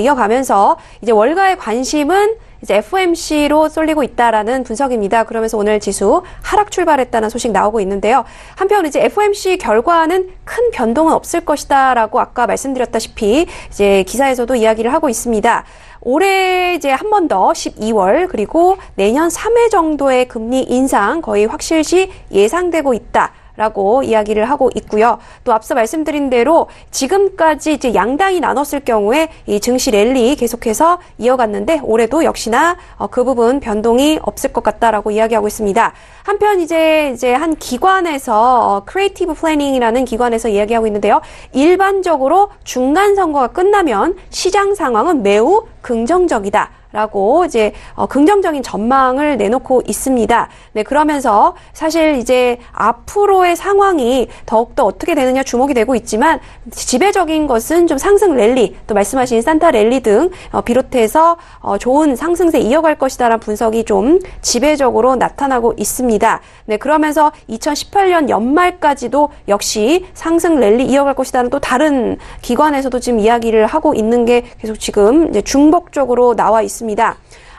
이어가면서 이제 월가의 관심은 이제 FOMC로 쏠리고 있다라는 분석입니다. 그러면서 오늘 지수 하락 출발했다는 소식 나오고 있는데요. 한편 이제 FOMC 결과는 큰 변동은 없을 것이다라고 아까 말씀드렸다시피 이제 기사에서도 이야기를 하고 있습니다. 올해 이제 한 번 더 12월 그리고 내년 3회 정도의 금리 인상 거의 확실시 예상되고 있다. 라고 이야기를 하고 있고요. 또 앞서 말씀드린 대로 지금까지 이제 양당이 나눴을 경우에 이 증시 랠리 계속해서 이어갔는데 올해도 역시나 그 부분 변동이 없을 것 같다라고 이야기하고 있습니다. 한편 이제 한 기관에서 크리에이티브 플래닝이라는 기관에서 이야기하고 있는데요. 일반적으로 중간 선거가 끝나면 시장 상황은 매우 긍정적이다. 라고 이제 긍정적인 전망을 내놓고 있습니다. 네, 그러면서 사실 이제 앞으로의 상황이 더욱더 어떻게 되느냐 주목이 되고 있지만 지배적인 것은 좀 상승 랠리, 또 말씀하신 산타 랠리 등 비롯해서 좋은 상승세 이어갈 것이다라는 분석이 좀 지배적으로 나타나고 있습니다. 네, 그러면서 2018년 연말까지도 역시 상승 랠리 이어갈 것이다는 또 다른 기관에서도 지금 이야기를 하고 있는 게 계속 지금 이제 중복적으로 나와 있습니다.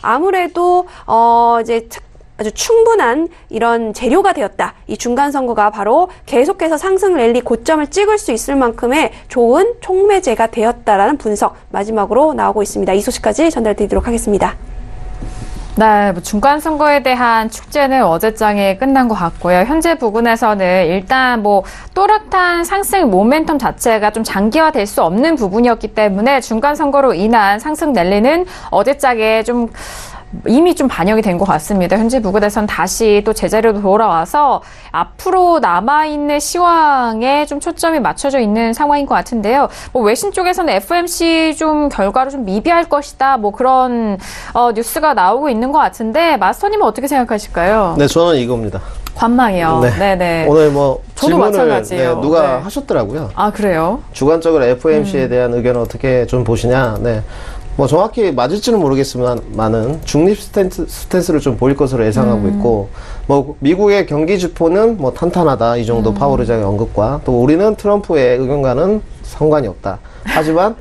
아무래도 이제 아주 충분한 이런 재료가 되었다. 이 중간 선거가 바로 계속해서 상승 랠리 고점을 찍을 수 있을 만큼의 좋은 촉매제가 되었다라는 분석 마지막으로 나오고 있습니다. 이 소식까지 전달드리도록 하겠습니다. 네, 중간 선거에 대한 축제는 어제장에 끝난 것 같고요. 현재 부근에서는 일단 또렷한 상승 모멘텀 자체가 좀 장기화될 수 없는 부분이었기 때문에 중간 선거로 인한 상승 랠리는 어제장에 이미 좀 반영이 된 것 같습니다. 현재 부근에선 다시 또 제자리로 돌아와서 앞으로 남아있는 시황에 좀 초점이 맞춰져 있는 상황인 것 같은데요. 외신 쪽에서는 FOMC 결과로 좀 미비할 것이다. 그런 뉴스가 나오고 있는 것 같은데 마스터님은 어떻게 생각하실까요? 네, 저는 이겁니다. 관망이요. 네. 오늘 저도 질문을 마찬가지예요. 누가 하셨더라고요. 아, 그래요? 주관적으로 FOMC에 대한 의견을 어떻게 좀 보시냐. 네. 정확히 맞을지는 모르겠지만은 중립 스탠스를 좀 보일 것으로 예상하고 있고, 미국의 경기 주포는 탄탄하다. 이 정도 파월 의장의 언급과, 또 우리는 트럼프의 의견과는 상관이 없다. 하지만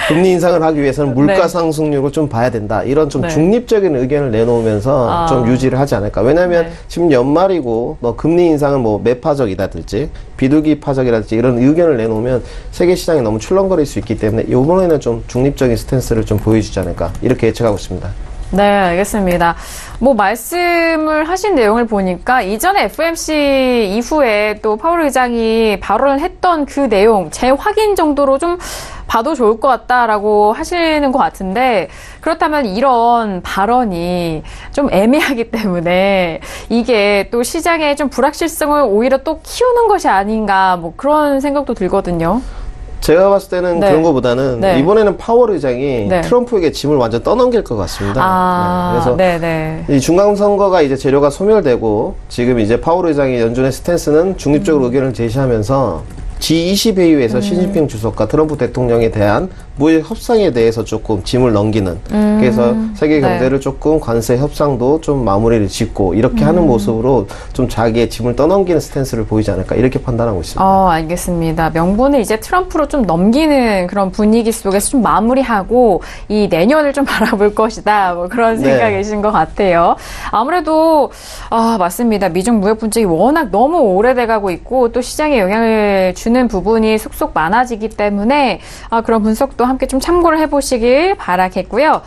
금리 인상을 하기 위해서는 물가 네. 상승률을 좀 봐야 된다. 이런 좀 네. 중립적인 의견을 내놓으면서 좀 유지를 하지 않을까. 왜냐하면 네. 지금 연말이고 금리 인상은 매파적이라든지 비둘기 파적이라든지 이런 의견을 내놓으면 세계 시장이 너무 출렁거릴 수 있기 때문에 이번에는 좀 중립적인 스탠스를 좀 보여주지 않을까. 이렇게 예측하고 있습니다. 네, 알겠습니다. 말씀을 하신 내용을 보니까 이전에 FOMC 이후에 또 파월 의장이 발언을 했던 그 내용 재확인 정도로 좀 봐도 좋을 것 같다라고 하시는 것 같은데, 그렇다면 이런 발언이 좀 애매하기 때문에 이게 또 시장의 좀 불확실성을 오히려 또 키우는 것이 아닌가 그런 생각도 들거든요. 제가 봤을 때는 네. 그런 것보다는 네. 이번에는 파월 의장이 네. 트럼프에게 짐을 완전 떠넘길 것 같습니다. 그래서 이 중간 선거가 이제 재료가 소멸되고 지금 이제 파월 의장의 연준의 스탠스는 중립적으로 의견을 제시하면서 G20 회의에서 시진핑 주석과 트럼프 대통령에 대한 무역 협상에 대해서 조금 짐을 넘기는, 그래서 세계 경제를 조금 관세 협상도 좀 마무리를 짓고 이렇게 하는 모습으로 좀 자기의 짐을 떠넘기는 스탠스를 보이지 않을까, 이렇게 판단하고 있습니다. 알겠습니다. 명분을 이제 트럼프로 좀 넘기는 그런 분위기 속에서 좀 마무리하고 이 내년을 좀 바라볼 것이다. 그런 생각이신 것 같아요. 아무래도 맞습니다. 미중 무역 분쟁이 워낙 너무 오래돼가고 있고 또 시장에 영향을 주는 부분이 속속 많아지기 때문에 그런 분석도 함께 좀 참고를 해보시길 바라겠고요.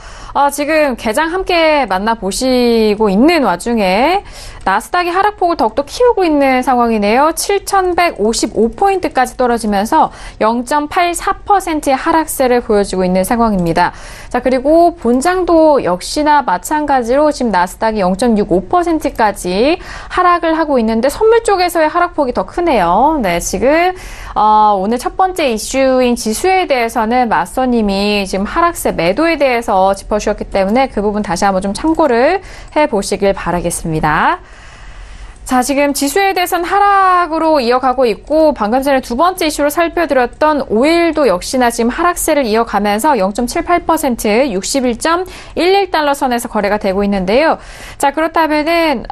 지금 개장 함께 만나보시고 있는 와중에 나스닥이 하락폭을 더욱더 키우고 있는 상황이네요. 7,155포인트까지 떨어지면서 0.84%의 하락세를 보여주고 있는 상황입니다. 자, 그리고 본장도 역시나 마찬가지로 지금 나스닥이 0.65%까지 하락을 하고 있는데 선물 쪽에서의 하락폭이 더 크네요. 네, 지금 오늘 첫 번째 이슈인 지수에 대해서는 마스터님이 지금 하락세 매도에 대해서 짚어주셨기 때문에 그 부분 다시 한번 좀 참고를 해보시길 바라겠습니다. 자, 지금 지수에 대해서는 하락으로 이어가고 있고 방금 전에 두 번째 이슈로 살펴드렸던 오일도 역시나 지금 하락세를 이어가면서 0.78% 61.11달러 선에서 거래가 되고 있는데요. 자, 그렇다면은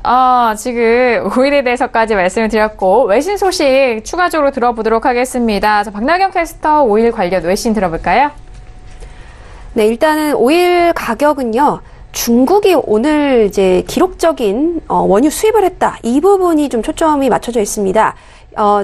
지금 오일에 대해서까지 말씀을 드렸고 외신 소식 추가적으로 들어보도록 하겠습니다. 자, 박나경 캐스터 오일 관련 외신 들어볼까요? 네, 일단은 오일 가격은요. 중국이 오늘 이제 기록적인 원유 수입을 했다. 이 부분이 좀 초점이 맞춰져 있습니다.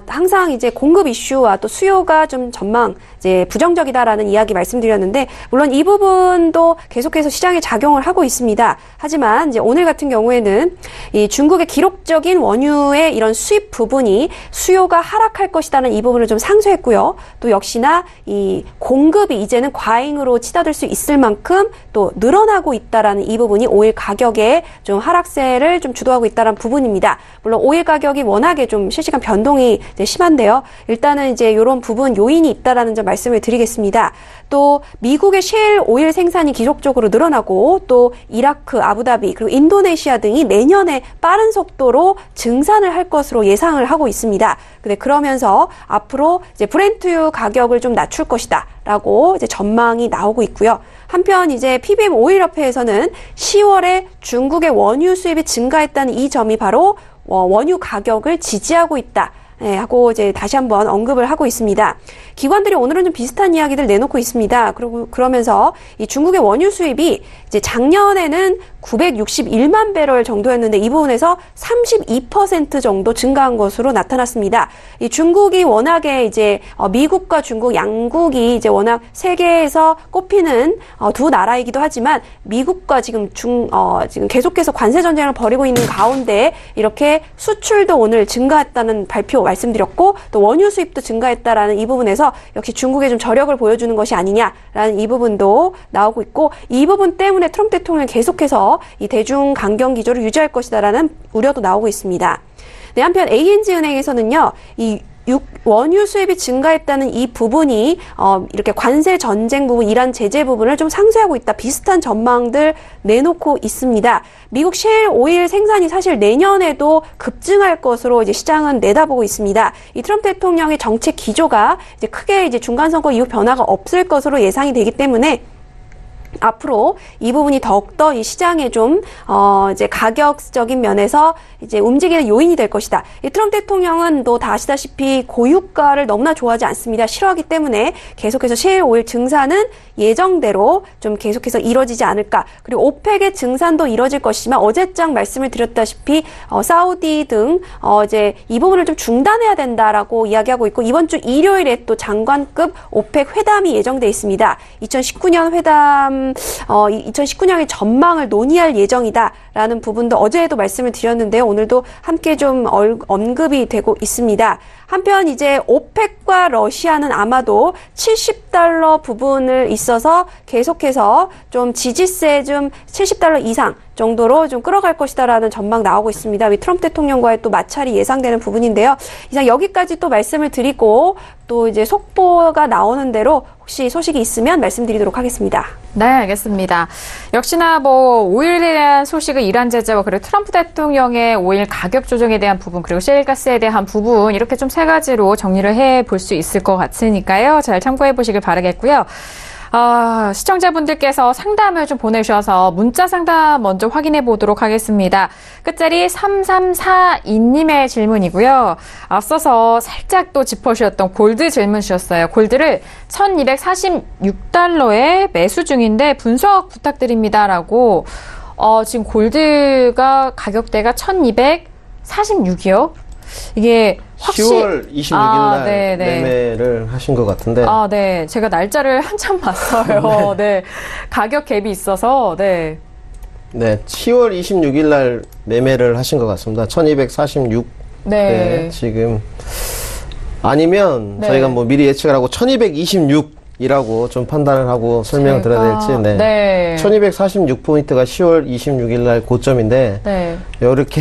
항상 이제 공급 이슈와 또 수요가 좀 전망 이제 부정적이다라는 이야기 말씀드렸는데, 물론 이 부분도 계속해서 시장에 작용을 하고 있습니다. 하지만 이제 오늘 같은 경우에는 이 중국의 기록적인 원유의 이런 수입 부분이 수요가 하락할 것이라는 이 부분을 좀 상쇄했고요. 또 역시나 이 공급이 이제는 과잉으로 치닫을 수 있을 만큼 또 늘어나고 있다라는 이 부분이 오일 가격에 좀 하락세를 좀 주도하고 있다는 부분입니다. 물론 오일 가격이 워낙에 좀 실시간 변동이 이제 심한데요. 일단은 이제 이런 부분 요인이 있다라는 점 말씀을 드리겠습니다. 또 미국의 셰일 오일 생산이 기록적으로 늘어나고 또 이라크, 아부다비 그리고 인도네시아 등이 내년에 빠른 속도로 증산을 할 것으로 예상을 하고 있습니다. 근데 그러면서 앞으로 이제 브렌트유 가격을 좀 낮출 것이다라고 이제 전망이 나오고 있고요. 한편 이제 PBM 오일협회에서는 10월에 중국의 원유 수입이 증가했다는 이 점이 바로 원유 가격을 지지하고 있다. 네, 하고 이제 다시 한번 언급을 하고 있습니다. 기관들이 오늘은 좀 비슷한 이야기들 내놓고 있습니다. 그러면서 이 중국의 원유 수입이 이제 작년에는 961만 배럴 정도였는데 이 부분에서 32% 정도 증가한 것으로 나타났습니다. 이 중국이 워낙에 이제 미국과 중국 양국이 이제 워낙 세계에서 꼽히는 두 나라이기도 하지만 미국과 지금 지금 계속해서 관세 전쟁을 벌이고 있는 가운데 이렇게 수출도 오늘 증가했다는 발표 말씀드렸고 또 원유 수입도 증가했다라는 이 부분에서 역시 중국의 좀 저력을 보여주는 것이 아니냐라는 이 부분도 나오고 있고 이 부분 때문에 트럼프 대통령이 계속해서 이 대중 강경 기조를 유지할 것이다라는 우려도 나오고 있습니다. 네, 한편 ANZ은행에서는요, 이 원유 수입이 증가했다는 이 부분이 이렇게 관세 전쟁 부분, 이란 제재 부분을 좀 상쇄하고 있다. 비슷한 전망들 내놓고 있습니다. 미국 셰일 오일 생산이 사실 내년에도 급증할 것으로 이제 시장은 내다보고 있습니다. 이 트럼프 대통령의 정책 기조가 이제 크게 이제 중간 선거 이후 변화가 없을 것으로 예상이 되기 때문에 앞으로 이 부분이 더욱더 이 시장에 좀, 이제 가격적인 면에서 이제 움직이는 요인이 될 것이다. 이 트럼프 대통령은 또 다 아시다시피 고유가를 너무나 좋아하지 않습니다. 싫어하기 때문에 계속해서 셰일 오일 증산은 예정대로 좀 계속해서 이뤄지지 않을까. 그리고 오펙의 증산도 이뤄질 것이지만 어제장 말씀을 드렸다시피, 사우디 등, 이제 이 부분을 좀 중단해야 된다라고 이야기하고 있고 이번 주 일요일에 또 장관급 오펙 회담이 예정돼 있습니다. 2019년 회담 2019년의 전망을 논의할 예정이다라는 부분도 어제도 말씀을 드렸는데요. 오늘도 함께 좀 언급이 되고 있습니다. 한편 이제 오펙과 러시아는 아마도 $70 부분을 있어서 계속해서 좀 지지세 좀 $70 이상 정도로 좀 끌어갈 것이다라는 전망 나오고 있습니다. 트럼프 대통령과의 또 마찰이 예상되는 부분인데요. 이상 여기까지 또 말씀을 드리고 또 이제 속보가 나오는 대로 혹시 소식이 있으면 말씀드리도록 하겠습니다. 네, 알겠습니다. 역시나 오일에 대한 소식은 이란 제재와 그리고 트럼프 대통령의 오일 가격 조정에 대한 부분 그리고 셰일가스에 대한 부분 이렇게 좀 세 가지로 정리를 해볼 수 있을 것 같으니까요. 잘 참고해 보시길 바라겠고요. 시청자분들께서 상담을 좀 보내주셔서 문자 상담 먼저 확인해 보도록 하겠습니다. 끝자리 3342님의 질문이고요. 앞서서 살짝 또 짚어주셨던 골드 질문 주셨어요. 골드를 $1246에 매수 중인데 분석 부탁드립니다라고 지금 골드가 가격대가 1246이요? 이게 확실히 10월 26일 날 매매를 하신 것 같은데. 네. 제가 날짜를 한참 봤어요. 네. 가격 갭이 있어서, 네. 네. 10월 26일 날 매매를 하신 것 같습니다. 1246. 네. 지금. 아니면 저희가 미리 예측을 하고 1226이라고 좀 판단을 하고 설명을 드려야 될지. 네. 1246포인트가 10월 26일 날 고점인데. 네. 이렇게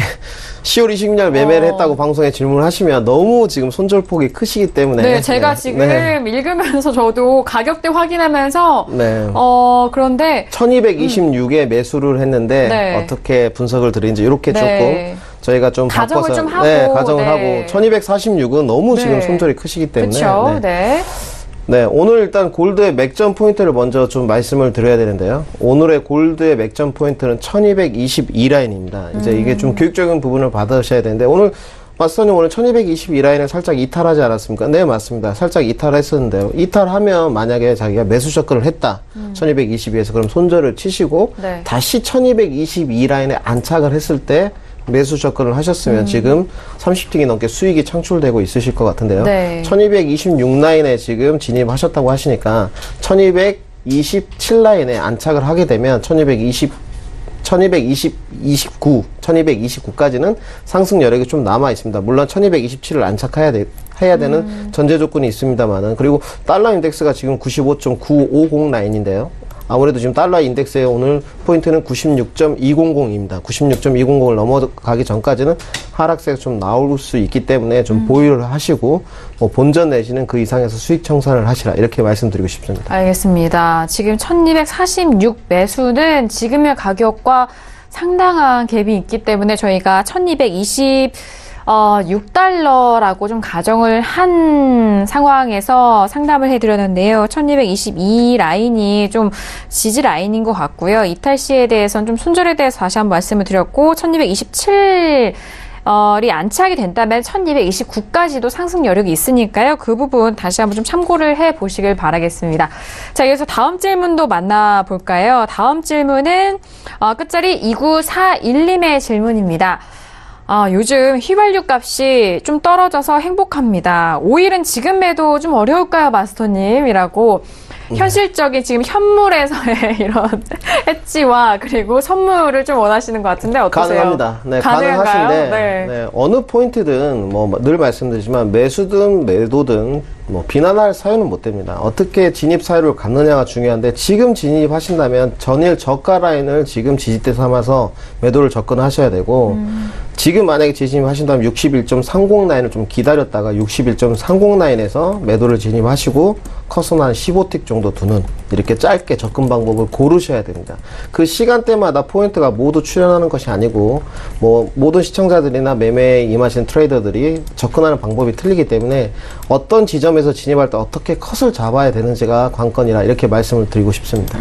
10월 26일 날 매매를 했다고 방송에 질문을 하시면 너무 지금 손절폭이 크시기 때문에. 네, 제가 지금 읽으면서 저도 가격대 확인하면서. 그런데. 1226에 매수를 했는데 어떻게 분석을 드리는지 이렇게 조금 저희가 좀 가정을 바꿔서. 좀 하고. 가정을 하고. 1246은 너무 지금 손절이 크시기 때문에. 그렇죠. 네. 네, 오늘 일단 골드의 맥점 포인트를 먼저 좀 말씀을 드려야 되는데요. 오늘의 골드의 맥점 포인트는 1222라인입니다. 이제 이게 좀 교육적인 부분을 받으셔야 되는데, 오늘 마스터님 오늘 1222라인을 살짝 이탈하지 않았습니까? 네, 맞습니다. 살짝 이탈했었는데요. 이탈하면 만약에 자기가 매수 접근을 했다. 1222에서 그럼 손절을 치시고, 다시 1222라인에 안착을 했을 때, 매수 접근을 하셨으면 지금 30틱이 넘게 수익이 창출되고 있으실 것 같은데요. 1226 라인에 지금 진입하셨다고 하시니까 1227 라인에 안착을 하게 되면 1229까지는 상승 여력이 좀 남아 있습니다. 물론 1227을 안착해야 해야 되는 전제 조건이 있습니다만은. 그리고 달러 인덱스가 지금 95.950 라인인데요. 아무래도 지금 달러 인덱스의 오늘 포인트는 96.200입니다. 96.200을 넘어가기 전까지는 하락세가 좀 나올 수 있기 때문에 좀 보유를 하시고 본전 내지는 그 이상에서 수익 청산을 하시라 이렇게 말씀드리고 싶습니다. 알겠습니다. 지금 1246 매수는 지금의 가격과 상당한 갭이 있기 때문에 저희가 6달러라고 좀 가정을 한 상황에서 상담을 해드렸는데요. 1222 라인이 좀 지지 라인인 것 같고요. 이탈 시에 대해서는 좀 손절에 대해서 다시 한번 말씀을 드렸고, 1227 안착이 된다면 1229까지도 상승 여력이 있으니까요. 그 부분 다시 한번 좀 참고를 해보시길 바라겠습니다. 자, 여기서 다음 질문도 만나볼까요? 다음 질문은 끝자리 2941님의 질문입니다. 요즘 휘발유 값이 좀 떨어져서 행복합니다. 오일은 지금 매도 좀 어려울까요, 마스터님?이라고 현실적인 지금 현물에서의 이런 해지와 그리고 선물을 좀 원하시는 것 같은데 어떠세요? 가능합니다. 네, 가능한가요? 가능하신데 네. 네, 어느 포인트든 뭐 늘 말씀드리지만 매수든 매도든 뭐 비난할 사유는 못 됩니다. 어떻게 진입 사유를 갖느냐가 중요한데 지금 진입하신다면 전일 저가 라인을 지금 지지대 삼아서 매도를 접근하셔야 되고 지금 만약에 진입하신다면 61.30 라인을 좀 기다렸다가 61.30 라인에서 매도를 진입하시고 컷은 한 15틱 정도 두는 이렇게 짧게 접근 방법을 고르셔야 됩니다. 그 시간대마다 포인트가 모두 출현하는 것이 아니고 뭐 모든 시청자들이나 매매에 임하시는 트레이더들이 접근하는 방법이 틀리기 때문에 어떤 지점에서 진입할 때 어떻게 컷을 잡아야 되는지가 관건이라 이렇게 말씀을 드리고 싶습니다.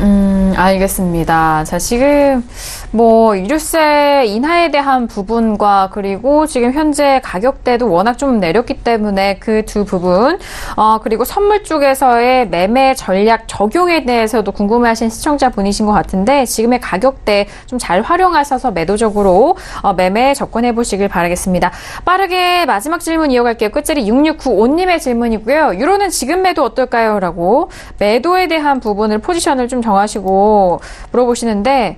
알겠습니다. 자, 지금 뭐 유류세 인하에 대한 부분과 그리고 지금 현재 가격대도 워낙 좀 내렸기 때문에 그 두 부분 그리고 선물 쪽에서의 매매 전략 적용에 대해서도 궁금해하신 시청자분이신 것 같은데 지금의 가격대 좀 잘 활용하셔서 매도적으로 매매에 접근해 보시길 바라겠습니다. 빠르게 마지막 질문 이어갈게요. 끝자리 6695님의 질문이고요. 유로는 지금 매도 어떨까요? 라고 매도에 대한 부분을 포지션을 좀 정하시고 물어보시는데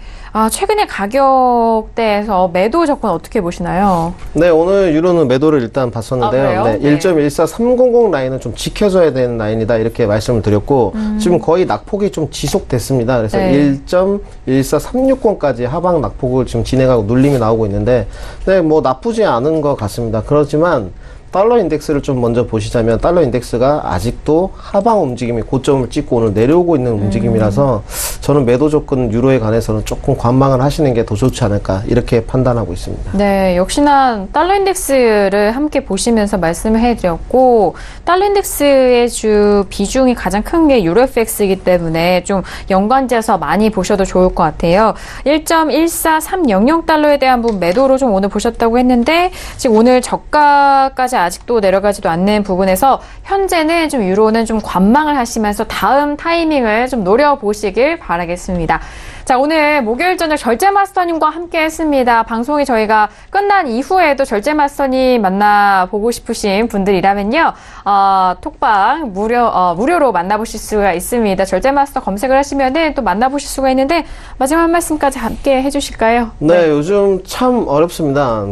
최근에 가격대에서 매도 접근 어떻게 보시나요? 네, 오늘 유로는 매도를 일단 봤었는데요. 네, 1.14300 라인은 좀 지켜줘야 되는 라인이다 이렇게 말씀을 드렸고 지금 거의 낙폭이 좀 지속됐습니다. 그래서 1.14360까지 하방 낙폭을 지금 진행하고 눌림이 나오고 있는데 네, 뭐 나쁘지 않은 것 같습니다. 그렇지만 달러 인덱스를 좀 먼저 보시자면 달러 인덱스가 아직도 하방 움직임이 고점을 찍고 오늘 내려오고 있는 움직임이라서 저는 매도 조건 유로에 관해서는 조금 관망을 하시는 게 더 좋지 않을까 이렇게 판단하고 있습니다. 네, 역시나 달러 인덱스를 함께 보시면서 말씀을 해드렸고 달러 인덱스의 주 비중이 가장 큰 게 유로 FX이기 때문에 좀 연관지어서 많이 보셔도 좋을 것 같아요. 1.14300 달러에 대한 부분 매도로 좀 오늘 보셨다고 했는데 지금 오늘 저가까지 아직도 내려가지도 않는 부분에서 현재는 좀 유로는 좀 관망을 하시면서 다음 타이밍을 좀 노려보시길 바라겠습니다. 자, 오늘 목요일 저녁 절제마스터님과 함께 했습니다. 방송이 저희가 끝난 이후에도 절제마스터님 만나보고 싶으신 분들이라면요, 톡방 무료로 만나보실 수가 있습니다. 절제마스터 검색을 하시면은 또 만나보실 수가 있는데, 마지막 한 말씀까지 함께 해주실까요? 네, 요즘 참 어렵습니다.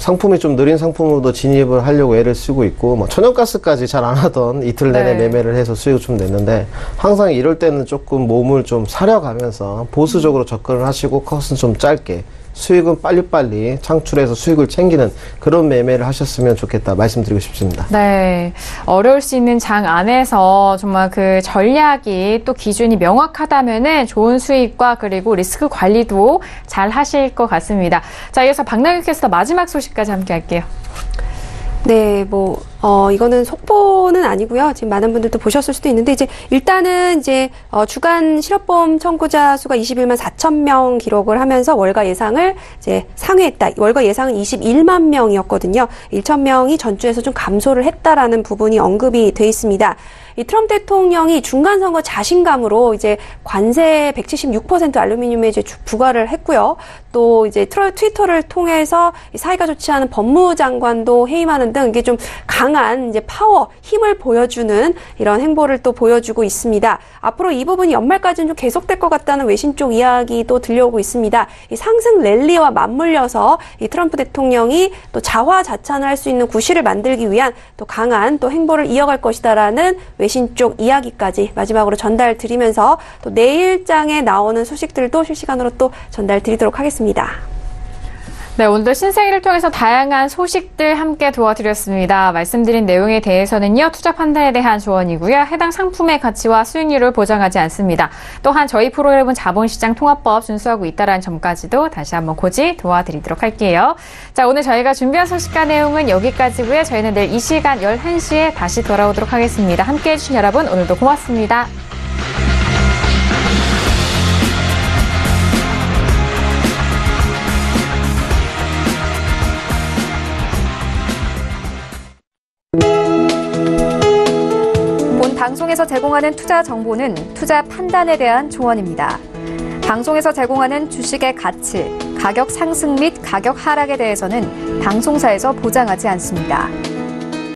상품이 좀 느린 상품으로도 진입을 하려고 애를 쓰고 있고 뭐 천연가스까지 잘 안 하던 이틀 내내 매매를 해서 수익을 좀 냈는데 항상 이럴 때는 조금 몸을 좀 사려가면서 보수적으로 접근을 하시고 컷은 좀 짧게 수익은 빨리빨리 창출해서 수익을 챙기는 그런 매매를 하셨으면 좋겠다 말씀드리고 싶습니다. 네, 어려울 수 있는 장 안에서 정말 그 전략이 또 기준이 명확하다면은 좋은 수익과 그리고 리스크 관리도 잘 하실 것 같습니다. 자, 이어서 박나경 캐스터 마지막 소식까지 함께 할게요. 네, 이거는 속보는 아니고요. 지금 많은 분들도 보셨을 수도 있는데, 일단은 주간 실업보험 청구자 수가 21만 4천 명 기록을 하면서 월가 예상을 상회했다. 월가 예상은 21만 명이었거든요. 1천 명이 전주에서 좀 감소를 했다라는 부분이 언급이 돼 있습니다. 이 트럼프 대통령이 중간선거 자신감으로 관세 176% 알루미늄에 부과를 했고요. 또 트위터를 통해서 사이가 좋지 않은 법무장관도 해임하는 등 이게 좀 강한 파워, 힘을 보여주는 이런 행보를 또 보여주고 있습니다. 앞으로 이 부분이 연말까지는 좀 계속될 것 같다는 외신 쪽 이야기도 들려오고 있습니다. 이 상승 랠리와 맞물려서 이 트럼프 대통령이 또 자화자찬을 할 수 있는 구실을 만들기 위한 또 강한 또 행보를 이어갈 것이다라는 외신 쪽 이야기까지 마지막으로 전달 드리면서 또 내일장에 나오는 소식들도 실시간으로 또 전달 드리도록 하겠습니다. 네, 오늘도 신세계를 통해서 다양한 소식들 함께 도와드렸습니다. 말씀드린 내용에 대해서는요, 투자 판단에 대한 조언이고요. 해당 상품의 가치와 수익률을 보장하지 않습니다. 또한 저희 프로그램은 자본시장 통합법 준수하고 있다는 점까지도 다시 한번 고지 도와드리도록 할게요. 자, 오늘 저희가 준비한 소식과 내용은 여기까지고요. 저희는 내일 이 시간 11시에 다시 돌아오도록 하겠습니다. 함께해 주신 여러분, 오늘도 고맙습니다. 방송에서 제공하는 투자 정보는 투자 판단에 대한 조언입니다. 방송에서 제공하는 주식의 가치, 가격 상승 및 가격 하락에 대해서는 방송사에서 보장하지 않습니다.